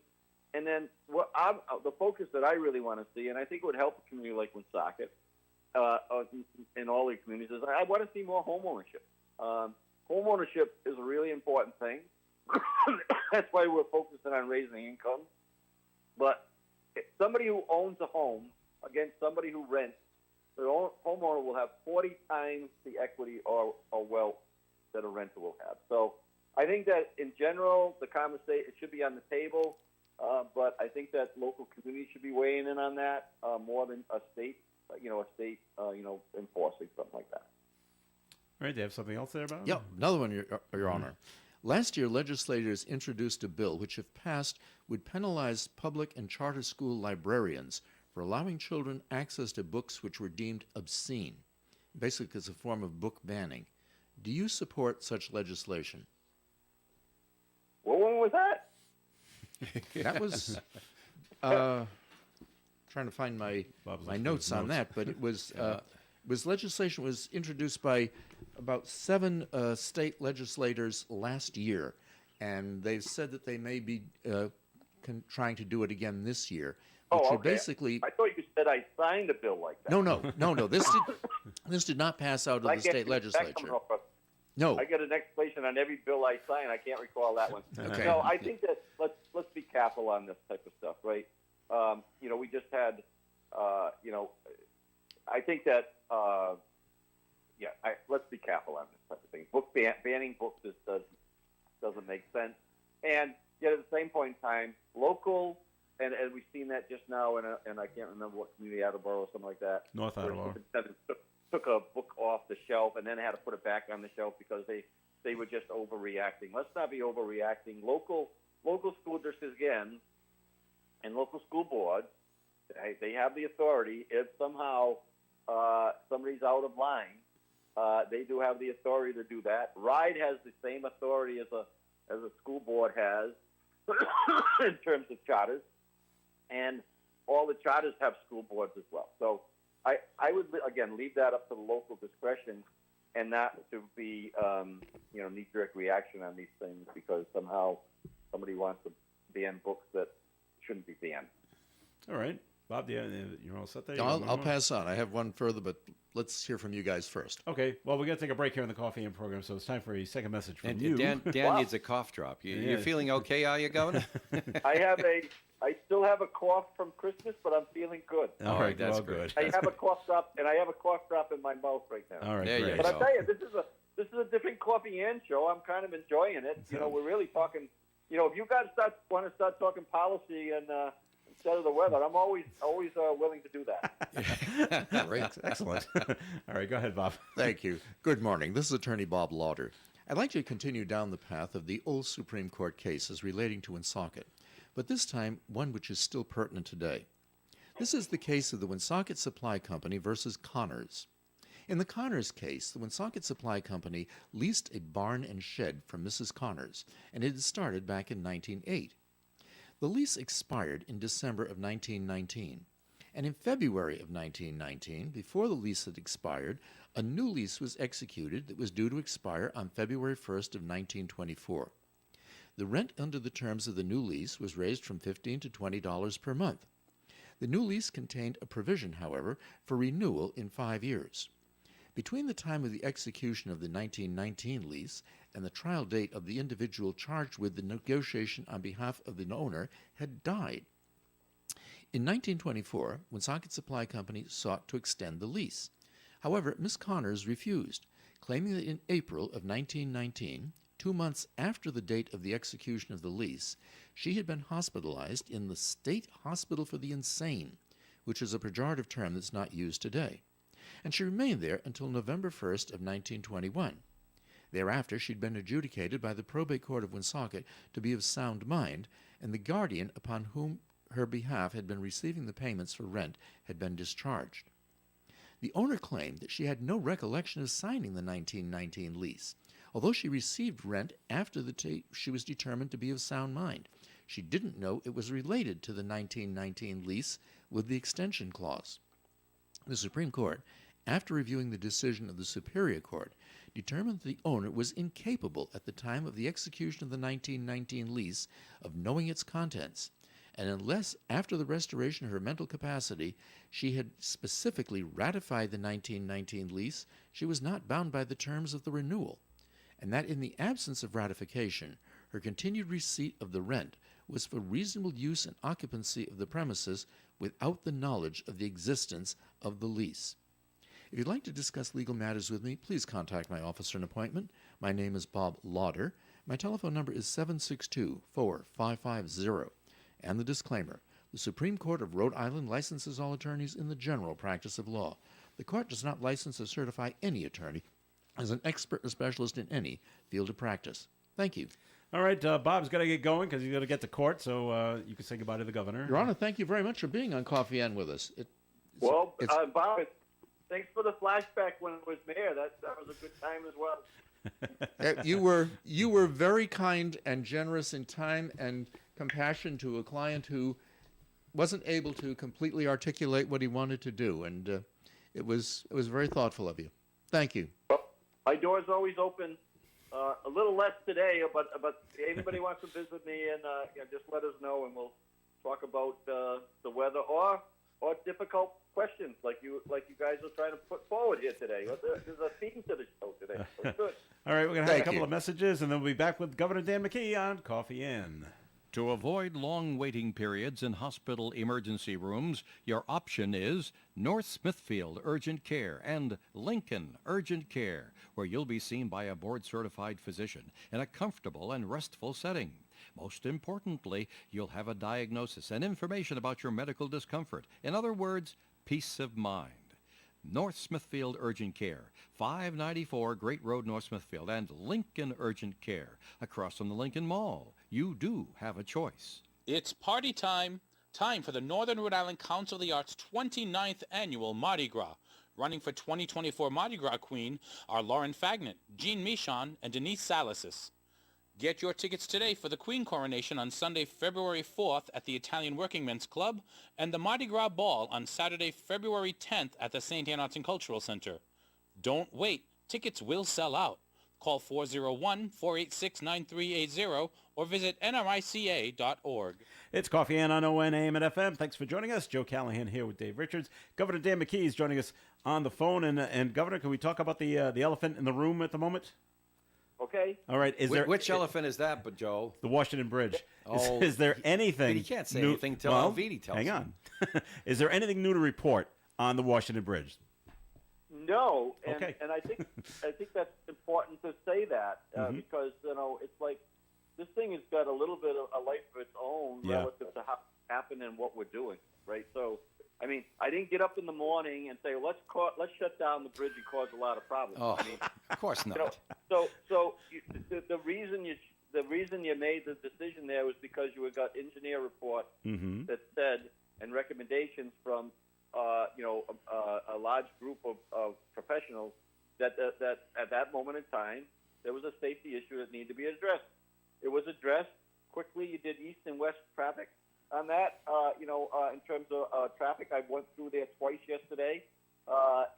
And then the focus that I really want to see, and I think it would help a community like Woonsocket, in all the communities, is I want to see more home ownership. Home ownership is a really important thing. That's why we're focusing on raising income. But somebody who owns a home against somebody who rents, the homeowner will have 40 times the equity or wealth that a renter will have. So I think that in general, the conversation, it should be on the table, but I think that local communities should be weighing in on that more than a state, enforcing something like that. All right, do you have something else there about it? Yeah, another one, Your Honor. Last year, legislators introduced a bill which, if passed, would penalize public and charter school librarians for allowing children access to books which were deemed obscene, basically as a form of book banning. Do you support such legislation? What one was that? That was trying to find my notes on that, but it was legislation was introduced by about 7 state legislators last year, and they've said that they may be trying to do it again this year. Which would basically, I thought you said I signed a bill like that. No. This did not pass out of the state legislature. No. I get an explanation on every bill I sign. I can't recall that one. Okay. No, I think that let's be careful on this type of stuff, right? We just had, I think that, let's be careful on this type of thing. Banning books just doesn't make sense. And yet at the same point in time, local, and we've seen that just now in I can't remember what community, Attleboro or something like that. North Attleboro. Took a book off the shelf and then had to put it back on the shelf because they were just overreacting. Let's not be overreacting. Local school districts, again, and local school boards, they have the authority. If somehow somebody's out of line, they do have the authority to do that. RIDE has the same authority as a school board has in terms of charters, and all the charters have school boards as well. So I would, again, leave that up to the local discretion and not to be, knee-jerk reaction on these things because somehow somebody wants to ban books that shouldn't be banned. All right. Bob, you're all set there? I'll pass on. I have one further, but let's hear from you guys first. Okay. Well, we're going to take a break here in the Coffee In program, so it's time for a second message from And you. Dan Wow. needs a cough drop. Yeah. You're feeling okay, are you, Governor? I still have a cough from Christmas, but I'm feeling good. All right, that's well, great. good. I have a cough drop in my mouth right now. All right, There you great. But I go. tell you, this is a different Coffee and show. I'm kind of enjoying it. We're really talking. If you guys want to start talking policy and instead of the weather, I'm always willing to do that. Great. Excellent. All right, go ahead, Bob. Thank you. Good morning. This is Attorney Bob Lauder. I'd like to continue down the path of the old Supreme Court cases relating to Woonsocket, but this time one which is still pertinent today. This is the case of the Woonsocket Supply Company versus Connors. In the Connors case, the Woonsocket Supply Company leased a barn and shed from Mrs. Connors, and it had started back in 1908. The lease expired in December of 1919, and in February of 1919, before the lease had expired, a new lease was executed that was due to expire on February 1st of 1924. The rent under the terms of the new lease was raised from $15 to $20 per month. The new lease contained a provision, however, for renewal in 5 years. Between the time of the execution of the 1919 lease and the trial date of the individual charged with the negotiation on behalf of the owner had died. In 1924, Woonsocket Supply Company sought to extend the lease. However, Miss Connors refused, claiming that in April of 1919, 2 months after the date of the execution of the lease, she had been hospitalized in the State Hospital for the Insane, which is a pejorative term that's not used today. And she remained there until November 1st of 1921. Thereafter, she'd been adjudicated by the probate court of Woonsocket to be of sound mind, and the guardian upon whom her behalf had been receiving the payments for rent had been discharged. The owner claimed that she had no recollection of signing the 1919 lease. Although she received rent after the date she was determined to be of sound mind, she didn't know it was related to the 1919 lease with the extension clause. The Supreme Court, after reviewing the decision of the Superior Court, determined that the owner was incapable at the time of the execution of the 1919 lease of knowing its contents, and unless after the restoration of her mental capacity she had specifically ratified the 1919 lease, she was not bound by the terms of the renewal, and that in the absence of ratification, her continued receipt of the rent was for reasonable use and occupancy of the premises without the knowledge of the existence of the lease. If you'd like to discuss legal matters with me, please contact my office for an appointment. My name is Bob Lauder. My telephone number is 762-4550. And the disclaimer: the Supreme Court of Rhode Island licenses all attorneys in the general practice of law. The court does not license or certify any attorney as an expert or specialist in any field of practice. Thank you. All right, Bob's got to get going because he's got to get to court, so you can say goodbye to the governor. Your Honor, thank you very much for being on Coffee N with us. Bob, thanks for the flashback when it was mayor. That was a good time as well. You were very kind and generous in time and compassion to a client who wasn't able to completely articulate what he wanted to do, and it was very thoughtful of you. Thank you. Well, my door's always open. A little less today, but if anybody wants to visit me, and just let us know, and we'll talk about the weather or difficult questions like you guys are trying to put forward here today. There's a theme to the show today. So it's good. All right, we're going to have Thank a couple you. of messages, and then we'll be back with Governor Dan McKee on Coffee In. To avoid long waiting periods in hospital emergency rooms, your option is North Smithfield Urgent Care and Lincoln Urgent Care, where you'll be seen by a board-certified physician in a comfortable and restful setting. Most importantly, you'll have a diagnosis and information about your medical discomfort. In other words, peace of mind. North Smithfield Urgent Care, 594 Great Road, North Smithfield, and Lincoln Urgent Care, across from the Lincoln Mall. You do have a choice. It's party time Time for the Northern Rhode Island Council of the Arts 29th Annual Mardi Gras. Running for 2024 Mardi Gras Queen are Lauren Fagnet, Jean Michon, and Denise Salasis. Get your tickets today for the Queen Coronation on Sunday, February 4th at the Italian Working Men's Club and the Mardi Gras Ball on Saturday, February 10th at the St. Anne Arts and Cultural Center. Don't wait. Tickets will sell out. Call 401-486-9380 or visit nrica.org. It's Coffee and on ON, AM and FM. Thanks for joining us. Joe Callahan here with Dave Richards. Governor Dan McKee is joining us on the phone. And Governor, can we talk about the elephant in the room at the moment? Okay. All right. Which elephant is that, but Joe? The Washington Bridge. Oh, is there anything? He can't say new, anything till well, Alviti tells hang him. on. Is there anything new to report on the Washington Bridge? No, and, Okay. and I think that's important to say that because it's like this thing has got a little bit of a life of its own Yeah. relative to how it happened and what we're doing, right? So, I mean, I didn't get up in the morning and say let's shut down the bridge and cause a lot of problems. Oh, I mean, of course not. the reason you made the decision there was because you got engineer report that said and recommendations from a large group of professionals that at that moment in time there was a safety issue that needed to be addressed. It was addressed quickly. You did east and west traffic on that. In terms of traffic, I went through there twice yesterday,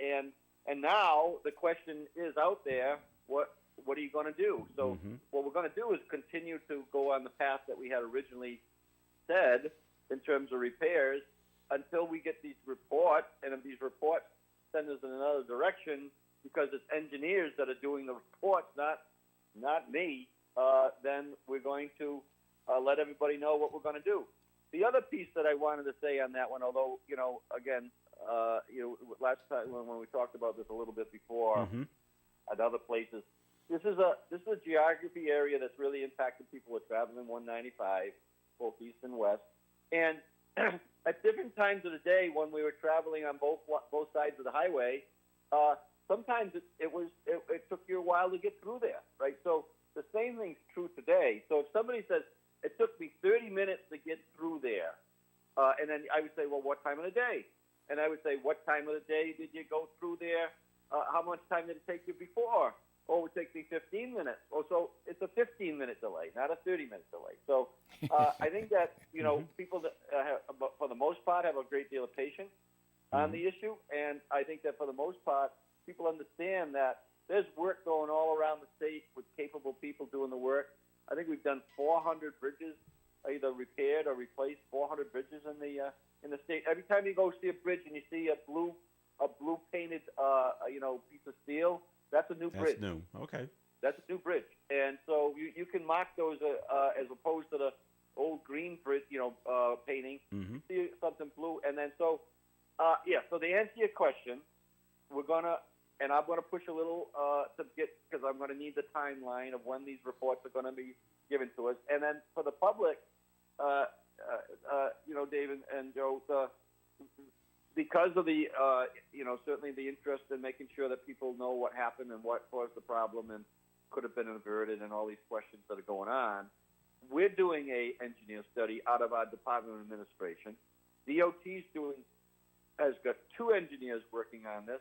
and now the question is out there: what are you going to do? So what we're going to do is continue to go on the path that we had originally said in terms of repairs until we get these reports, and if these reports send us in another direction because it's engineers that are doing the reports, not me, then we're going to let everybody know what we're going to do. The other piece that I wanted to say on that one, although, again, last time when we talked about this a little bit before at other places, this is a geography area that's really impacted people who are traveling 195, both east and west. And at different times of the day when we were traveling on both sides of the highway, sometimes it took you a while to get through there, right? So the same thing's true today. So if somebody says, it took me 30 minutes to get through there, and then I would say, well, what time of the day? And I would say, what time of the day did you go through there? How much time did it take you before? Oh, it would take me 15 minutes. Oh, so it's a 15-minute delay, not a 30-minute delay. So I think that, people that for the most part have a great deal of patience on the issue. And I think that for the most part, people understand that there's work going all around the state with capable people doing the work. I think we've done 400 bridges, either repaired or replaced 400 bridges in the state. Every time you go see a bridge and you see a blue painted piece of steel, that's a new bridge. That's new. Okay. That's a new bridge, and so you can mark those as opposed to the old green bridge, painting. See something blue, and then So to answer your question, I'm gonna push a little because I'm gonna need the timeline of when these reports are gonna be given to us, and then for the public, David and Joe, because of the, certainly the interest in making sure that people know what happened and what caused the problem and could have been averted and all these questions that are going on, we're doing a engineer study out of our Department of Administration. DOT's has got 2 engineers working on this,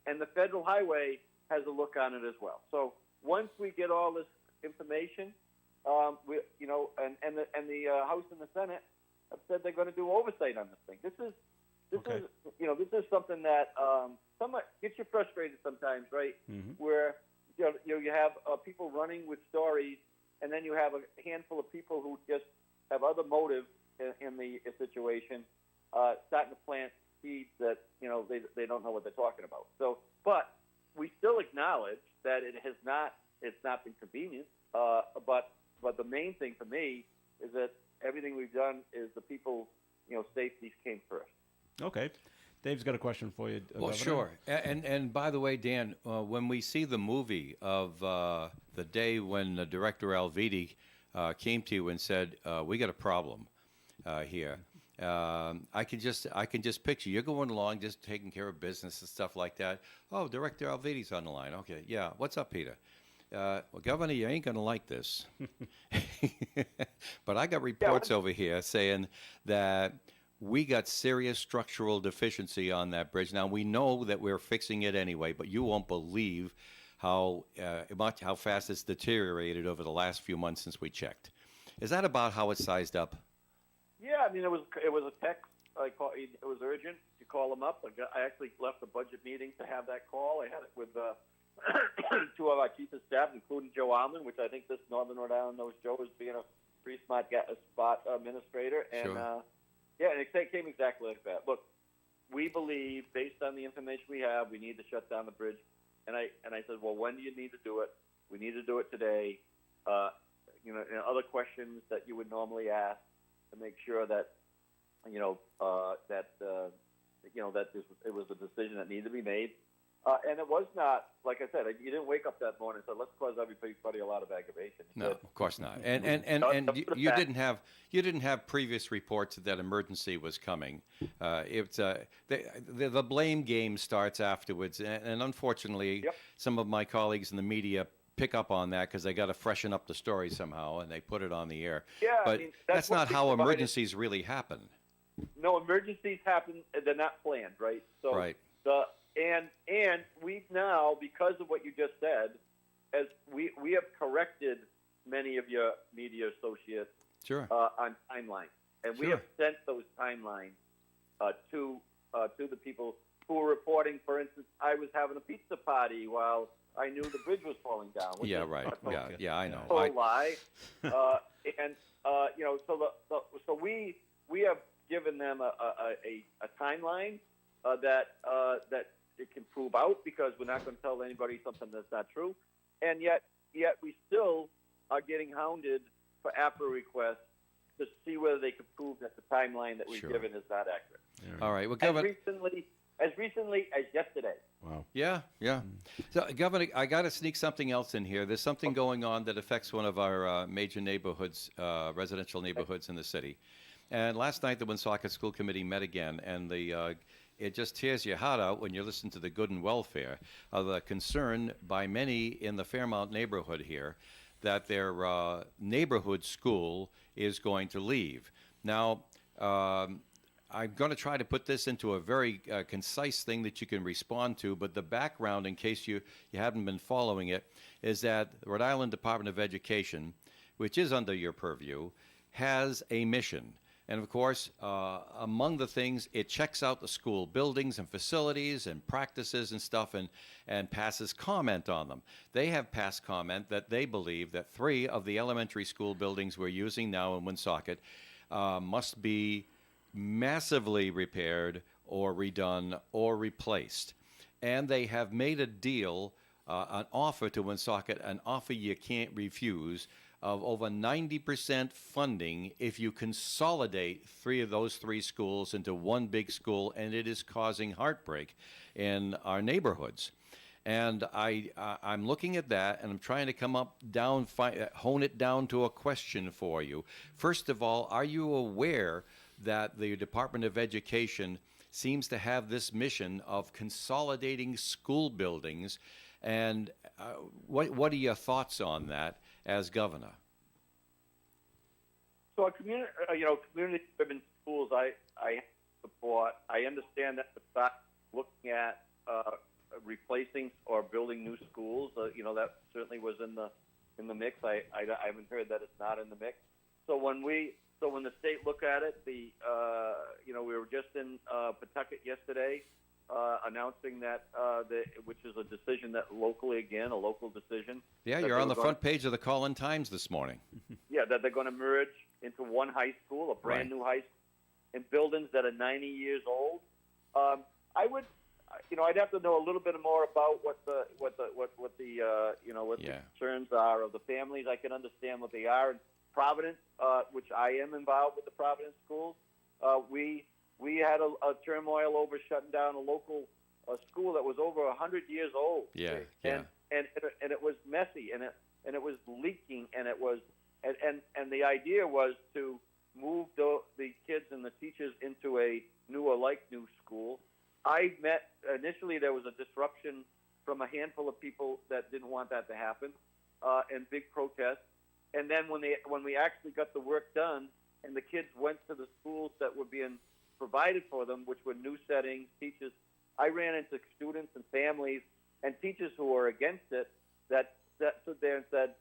and the Federal Highway has a look on it as well. So once we get all this information, the House and the Senate have said they're going to do oversight on this thing. This is something that somewhat gets you frustrated sometimes, right? Where you have people running with stories, and then you have a handful of people who just have other motives in the situation, starting to plant seeds that they don't know what they're talking about. So, but we still acknowledge that it's not been convenient. But the main thing for me is that everything we've done is the people safety came first. Okay. Dave's got a question for you. Well, Governor. sure. And by the way, Dan, when we see the movie of the day when Director Alviti came to you and said, "We got a problem here," I can just picture you're going along, just taking care of business and stuff like that. Oh, Director Alviti's on the line. Okay, yeah. What's up, Peter? Well, Governor, you ain't gonna like this, but I got reports over here saying that we got serious structural deficiency on that bridge. Now, we know that we're fixing it anyway, but you won't believe how fast it's deteriorated over the last few months since we checked. Is that about how it's sized up? Yeah, I mean, it was a text. It was urgent to call them up. I actually left the budget meeting to have that call. I had it with two of our chief of staff, including Joe Alman, which I think this Northern Rhode Island knows Joe as being a pretty smart spot administrator. And Sure. and it came exactly like that. Look, we believe, based on the information we have, we need to shut down the bridge. And I said, well, when do you need to do it? We need to do it today. And other questions that you would normally ask to make sure that it was a decision that needed to be made. And it was not, like I said, you didn't wake up that morning and say, let's cause everybody a lot of aggravation. No, of course not. And you didn't have previous reports that emergency was coming. The blame game starts afterwards, and unfortunately, Yep. some of my colleagues in the media pick up on that because they got to freshen up the story somehow, and they put it on the air. Yeah, I but mean, that's what not we how provided. emergencies really happen. No, emergencies happen; they're not planned, right? So Right. And we've now, because of what you just said, as we have corrected many of your media associates Sure. on timelines, and we Sure. have sent those timelines to the people who were reporting. For instance, I was having a pizza party while I knew the bridge was falling down. which Yeah, is right. a Yeah, I know. total lie. So we have given them a timeline that it can prove out, because we're not going to tell anybody something that's not true, and yet we still are getting hounded for APRA requests to see whether they can prove that the timeline that we've Sure. given is not accurate. All right. Well, As Governor. recently as yesterday. Wow. Yeah. So, Governor, I got to sneak something else in here. There's something going on that affects one of our major neighborhoods, residential neighborhoods in the city. And last night, the Woonsocket School Committee met again, and it just tears your heart out when you listen to the good and welfare of the concern by many in the Fairmount neighborhood here that their neighborhood school is going to leave. Now, I'm going to try to put this into a very concise thing that you can respond to, but the background, in case you haven't been following it, is that the Rhode Island Department of Education, which is under your purview, has a mission. And of course, among the things, it checks out the school buildings and facilities and practices and stuff, and passes comment on them. They have passed comment that they believe that 3 of the elementary school buildings we're using now in Woonsocket must be massively repaired or redone or replaced. And they have made a deal, an offer to Woonsocket, an offer you can't refuse, of over 90% funding if you consolidate 3 of those 3 schools into one big school, and it is causing heartbreak in our neighborhoods. And I'm looking at that, and I'm trying to hone it down to a question for you. First of all, are you aware that the Department of Education seems to have this mission of consolidating school buildings? And what are your thoughts on that as governor? So, community-driven schools, I support. I understand that the fact looking at replacing or building new schools, that certainly was in the mix. I haven't heard that it's not in the mix. So when the state look at it, we were just in Pawtucket yesterday, announcing that which is a decision that locally, again, a local decision. Yeah, that you're they on were the front page of the Call-in Times this morning. Yeah, that they're going to merge into one high school, a brand new high school, in buildings that are 90 years old. I'd have to know a little bit more about what the concerns are of the families. I can understand what they are. In Providence, which I am involved with the Providence schools, we had a turmoil over shutting down a local school that was over 100 years old. Yeah. And it was messy, and it was leaking, and it was and the idea was to move the kids and the teachers into a new school. I met initially, there was a disruption from a handful of people that didn't want that to happen, and big protests. And then when we actually got the work done, and the kids went to the schools that were being provided for them, which were new settings, teachers. I ran into students and families and teachers who were against it that stood there and said,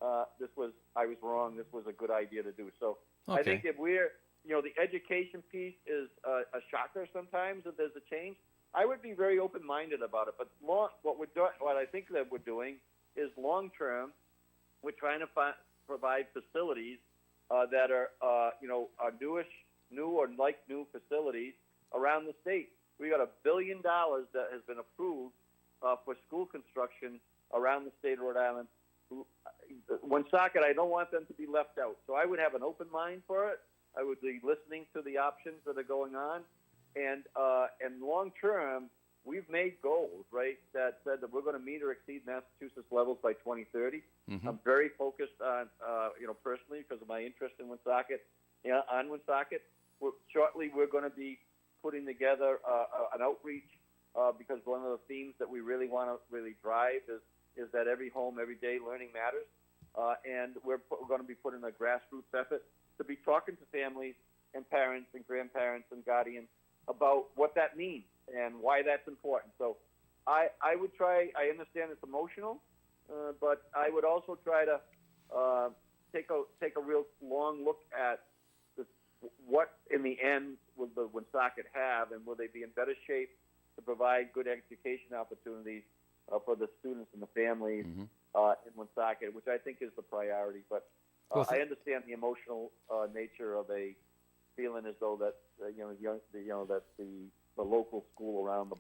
I was wrong. This was a good idea to do. So I think if the education piece is a shocker sometimes if there's a change. I would be very open-minded about it. But what I think that we're doing is long-term, we're trying to provide facilities that are, new or like new facilities around the state. We got $1 billion that has been approved for school construction around the state of Rhode Island. Woonsocket, I don't want them to be left out. So I would have an open mind for it. I would be listening to the options that are going on. And long term, we've made goals, right, that said that we're going to meet or exceed Massachusetts levels by 2030. Mm-hmm. I'm very focused on, personally, because of my interest in Woonsocket, on Woonsocket. Shortly, we're going to be putting together an outreach because one of the themes that we really want to really drive is that every home, every day, learning matters. And we're going to be putting a grassroots effort to be talking to families and parents and grandparents and guardians about what that means and why that's important. So I would try, I understand it's emotional, but I would also try to take a real long look at what in the end will the Woonsocket have, and will they be in better shape to provide good education opportunities for the students and the families in Woonsocket, which I think is the priority. But I understand the emotional nature of a feeling as though that that the local school around the.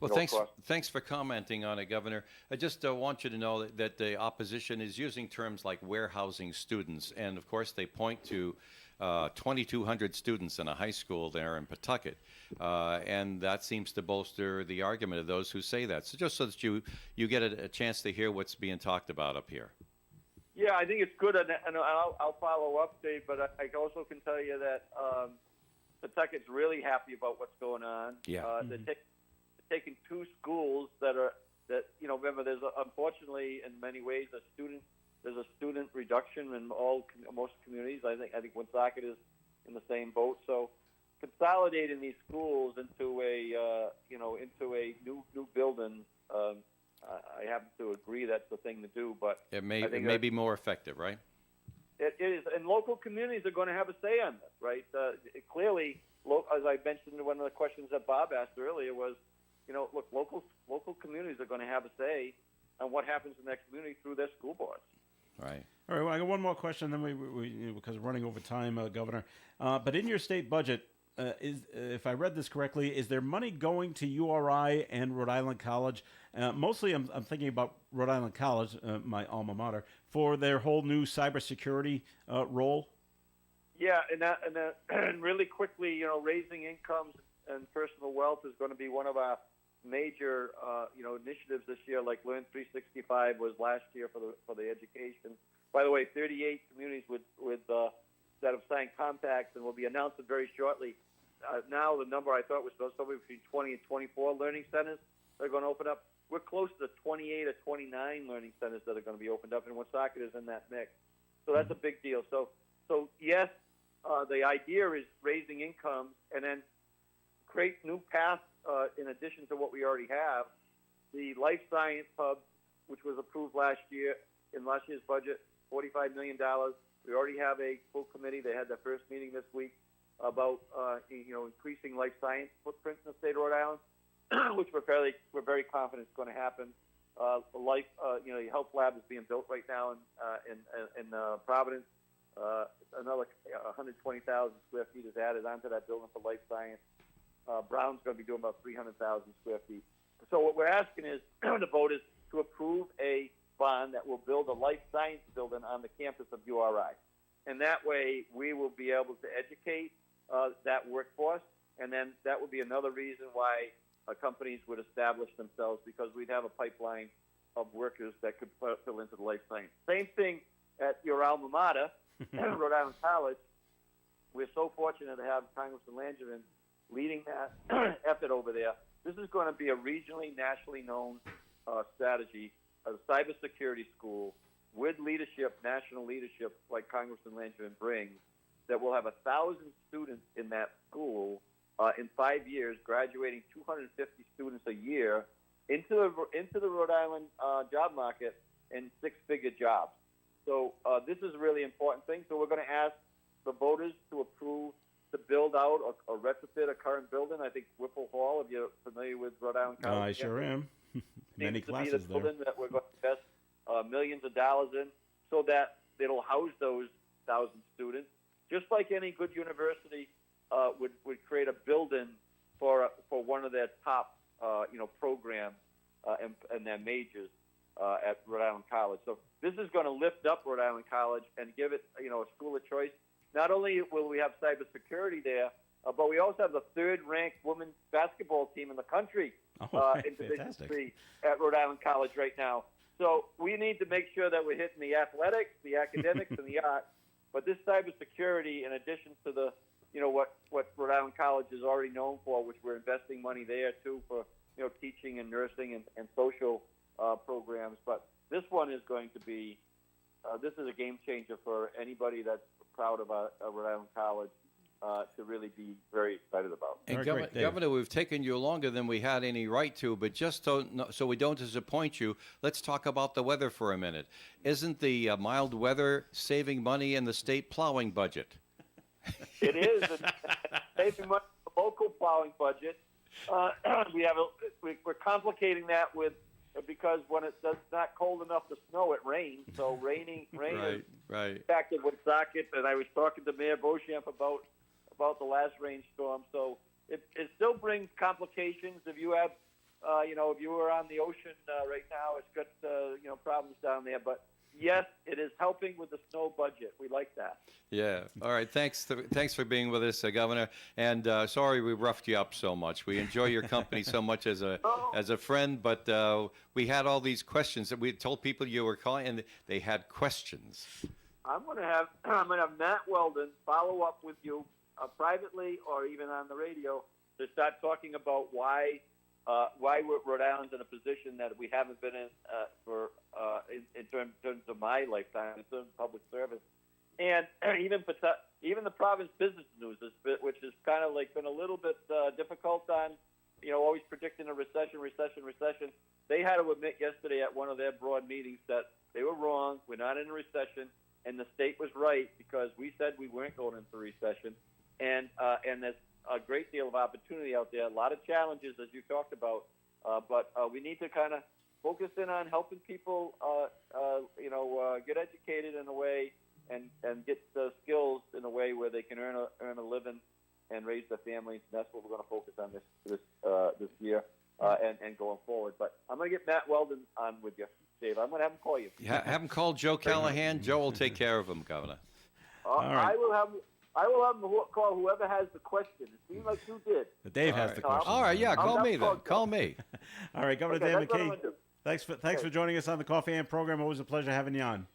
Well, thanks for commenting on it, Governor. I just want you to know that the opposition is using terms like warehousing students, and of course they point to 2,200 students in a high school there in Pawtucket, and that seems to bolster the argument of those who say that. So just so that you get a chance to hear what's being talked about up here. Yeah, I think it's good, and I'll follow up, Dave. But I also can tell you that Pawtucket's really happy about what's going on. Yeah. They're taking two schools that remember there's unfortunately in many ways there's a student reduction in most communities. I think Woonsocket is in the same boat. So consolidating these schools into a new building. I happen to agree that's the thing to do, but it may be more effective, right? It is, and local communities are going to have a say on this, right? Clearly, as I mentioned in one of the questions that Bob asked earlier was, look, local communities are going to have a say on what happens in that community through their school boards. Right. All right. Well, I got one more question, then we because we're running over time, Governor. But in your state budget, if I read this correctly, is there money going to URI and Rhode Island College? Mostly, I'm thinking about Rhode Island College, my alma mater, for their whole new cybersecurity role. Yeah, and really quickly, raising incomes and personal wealth is going to be one of our major, initiatives this year. Like Learn 365 was last year for the education. By the way, 38 communities that have signed compacts and will be announced very shortly. Now the number I thought was somewhere between 20 and 24 learning centers that are going to open up. We're close to 28 or 29 learning centers that are going to be opened up, and Woonsocket is in that mix. So that's a big deal. So yes, the idea is raising incomes and then create new paths in addition to what we already have. The Life Science Hub, which was approved last year in last year's budget, $45 million. We already have a full committee. They had their first meeting this week about increasing life science footprint in the state of Rhode Island, which we're very confident is going to happen. The health lab is being built right now in Providence. Another 120,000 square feet is added onto that building for life science. Brown's going to be doing about 300,000 square feet. So what we're asking is the voters to approve a bond that will build a life science building on the campus of URI. And that way we will be able to educate that workforce, and then that would be another reason why companies would establish themselves, because we'd have a pipeline of workers that could fill into the life science. Same thing at your alma mater, Rhode Island College. We're so fortunate to have Congressman Langevin leading that effort over there. This is going to be a regionally, nationally known strategy, a cybersecurity school with leadership, national leadership, like Congressman Langevin brings, that will have 1,000 students in that school in 5 years, graduating 250 students a year into the Rhode Island job market in six-figure jobs. So this is a really important thing. So we're going to ask the voters to approve to build out or retrofit a current building. I think Whipple Hall, if you're familiar with Rhode Island College. I sure am. Many seems to be classes the there. building that we're going to invest millions of dollars in, so that it'll house those 1,000 students, just like any good university would create a building for one of their top programs and their majors at Rhode Island College. So this is going to lift up Rhode Island College and give it a school of choice. Not only will we have cybersecurity there, but we also have the third-ranked women's basketball team in the country in Division III at Rhode Island College right now. So we need to make sure that we're hitting the athletics, the academics, and the arts. But this cybersecurity, in addition to the what Rhode Island College is already known for, which we're investing money there too for teaching and nursing and social programs. But this one is going to be this is a game changer for anybody that's proud of Rhode Island College to really be very excited about. And Very great, Dave. Governor, we've taken you longer than we had any right to, but just so we don't disappoint you, let's talk about the weather for a minute. Isn't the mild weather saving money in the state plowing budget? It is. And saving money in the local plowing budget. We're complicating that because when it's not cold enough to snow, it rains. So rain is impacted Woonsocket, and I was talking to Mayor Beauchamp about the last rainstorm. So it still brings complications. If you have, if you were on the ocean right now, it's got problems down there. But yes, it is helping with the snow budget. We like that. Yeah. All right. Thanks for being with us, Governor. And sorry we roughed you up so much. We enjoy your company so much as a friend, but we had all these questions that we told people you were calling, and they had questions. I'm going to have Matt Weldon follow up with you privately or even on the radio to start talking about why Rhode Island's in a position that we haven't been in in terms of my lifetime, in terms of public service, and even the province business news, which has kind of been a little bit difficult on, always predicting a recession. They had to admit yesterday at one of their broad meetings that they were wrong. We're not in a recession, and the state was right because we said we weren't going into a recession, and there's a great deal of opportunity out there, a lot of challenges, as you talked about, but we need to kind of focus in on helping people, get educated in a way and get the skills in a way where they can earn a living and raise their families. And that's what we're going to focus on this year and going forward. But I'm going to get Matt Weldon on with you, Dave. I'm going to have him call you. Have him call Joe Callahan. Joe will take care of him, Governor. Right. I will have him call whoever has the question. It seems like you did. Dave has the question. All right, yeah, call me then. Call me. All right, Governor Okay, Dave that's what I'm McKee. gonna do. Thanks for joining us on the Coffee and program. Always a pleasure having you on.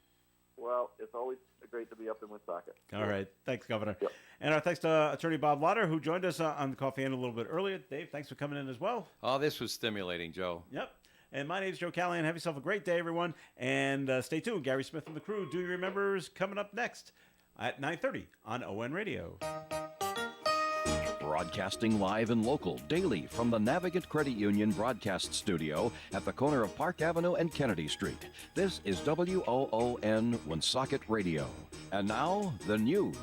Well, it's always great to be up in Woonsocket. All right, thanks, Governor. Yep. And our thanks to Attorney Bob Lauder, who joined us on the Coffee and a little bit earlier. Dave, thanks for coming in as well. Oh, this was stimulating, Joe. Yep. And my name's Joe Callahan. Have yourself a great day, everyone. And stay tuned. Gary Smith and the crew. Do You Remember's coming up next at 9:30 on ON Radio. Broadcasting live and local daily from the Navigant Credit Union broadcast studio at the corner of Park Avenue and Kennedy Street. This is WOON Woonsocket Radio. And now, the news.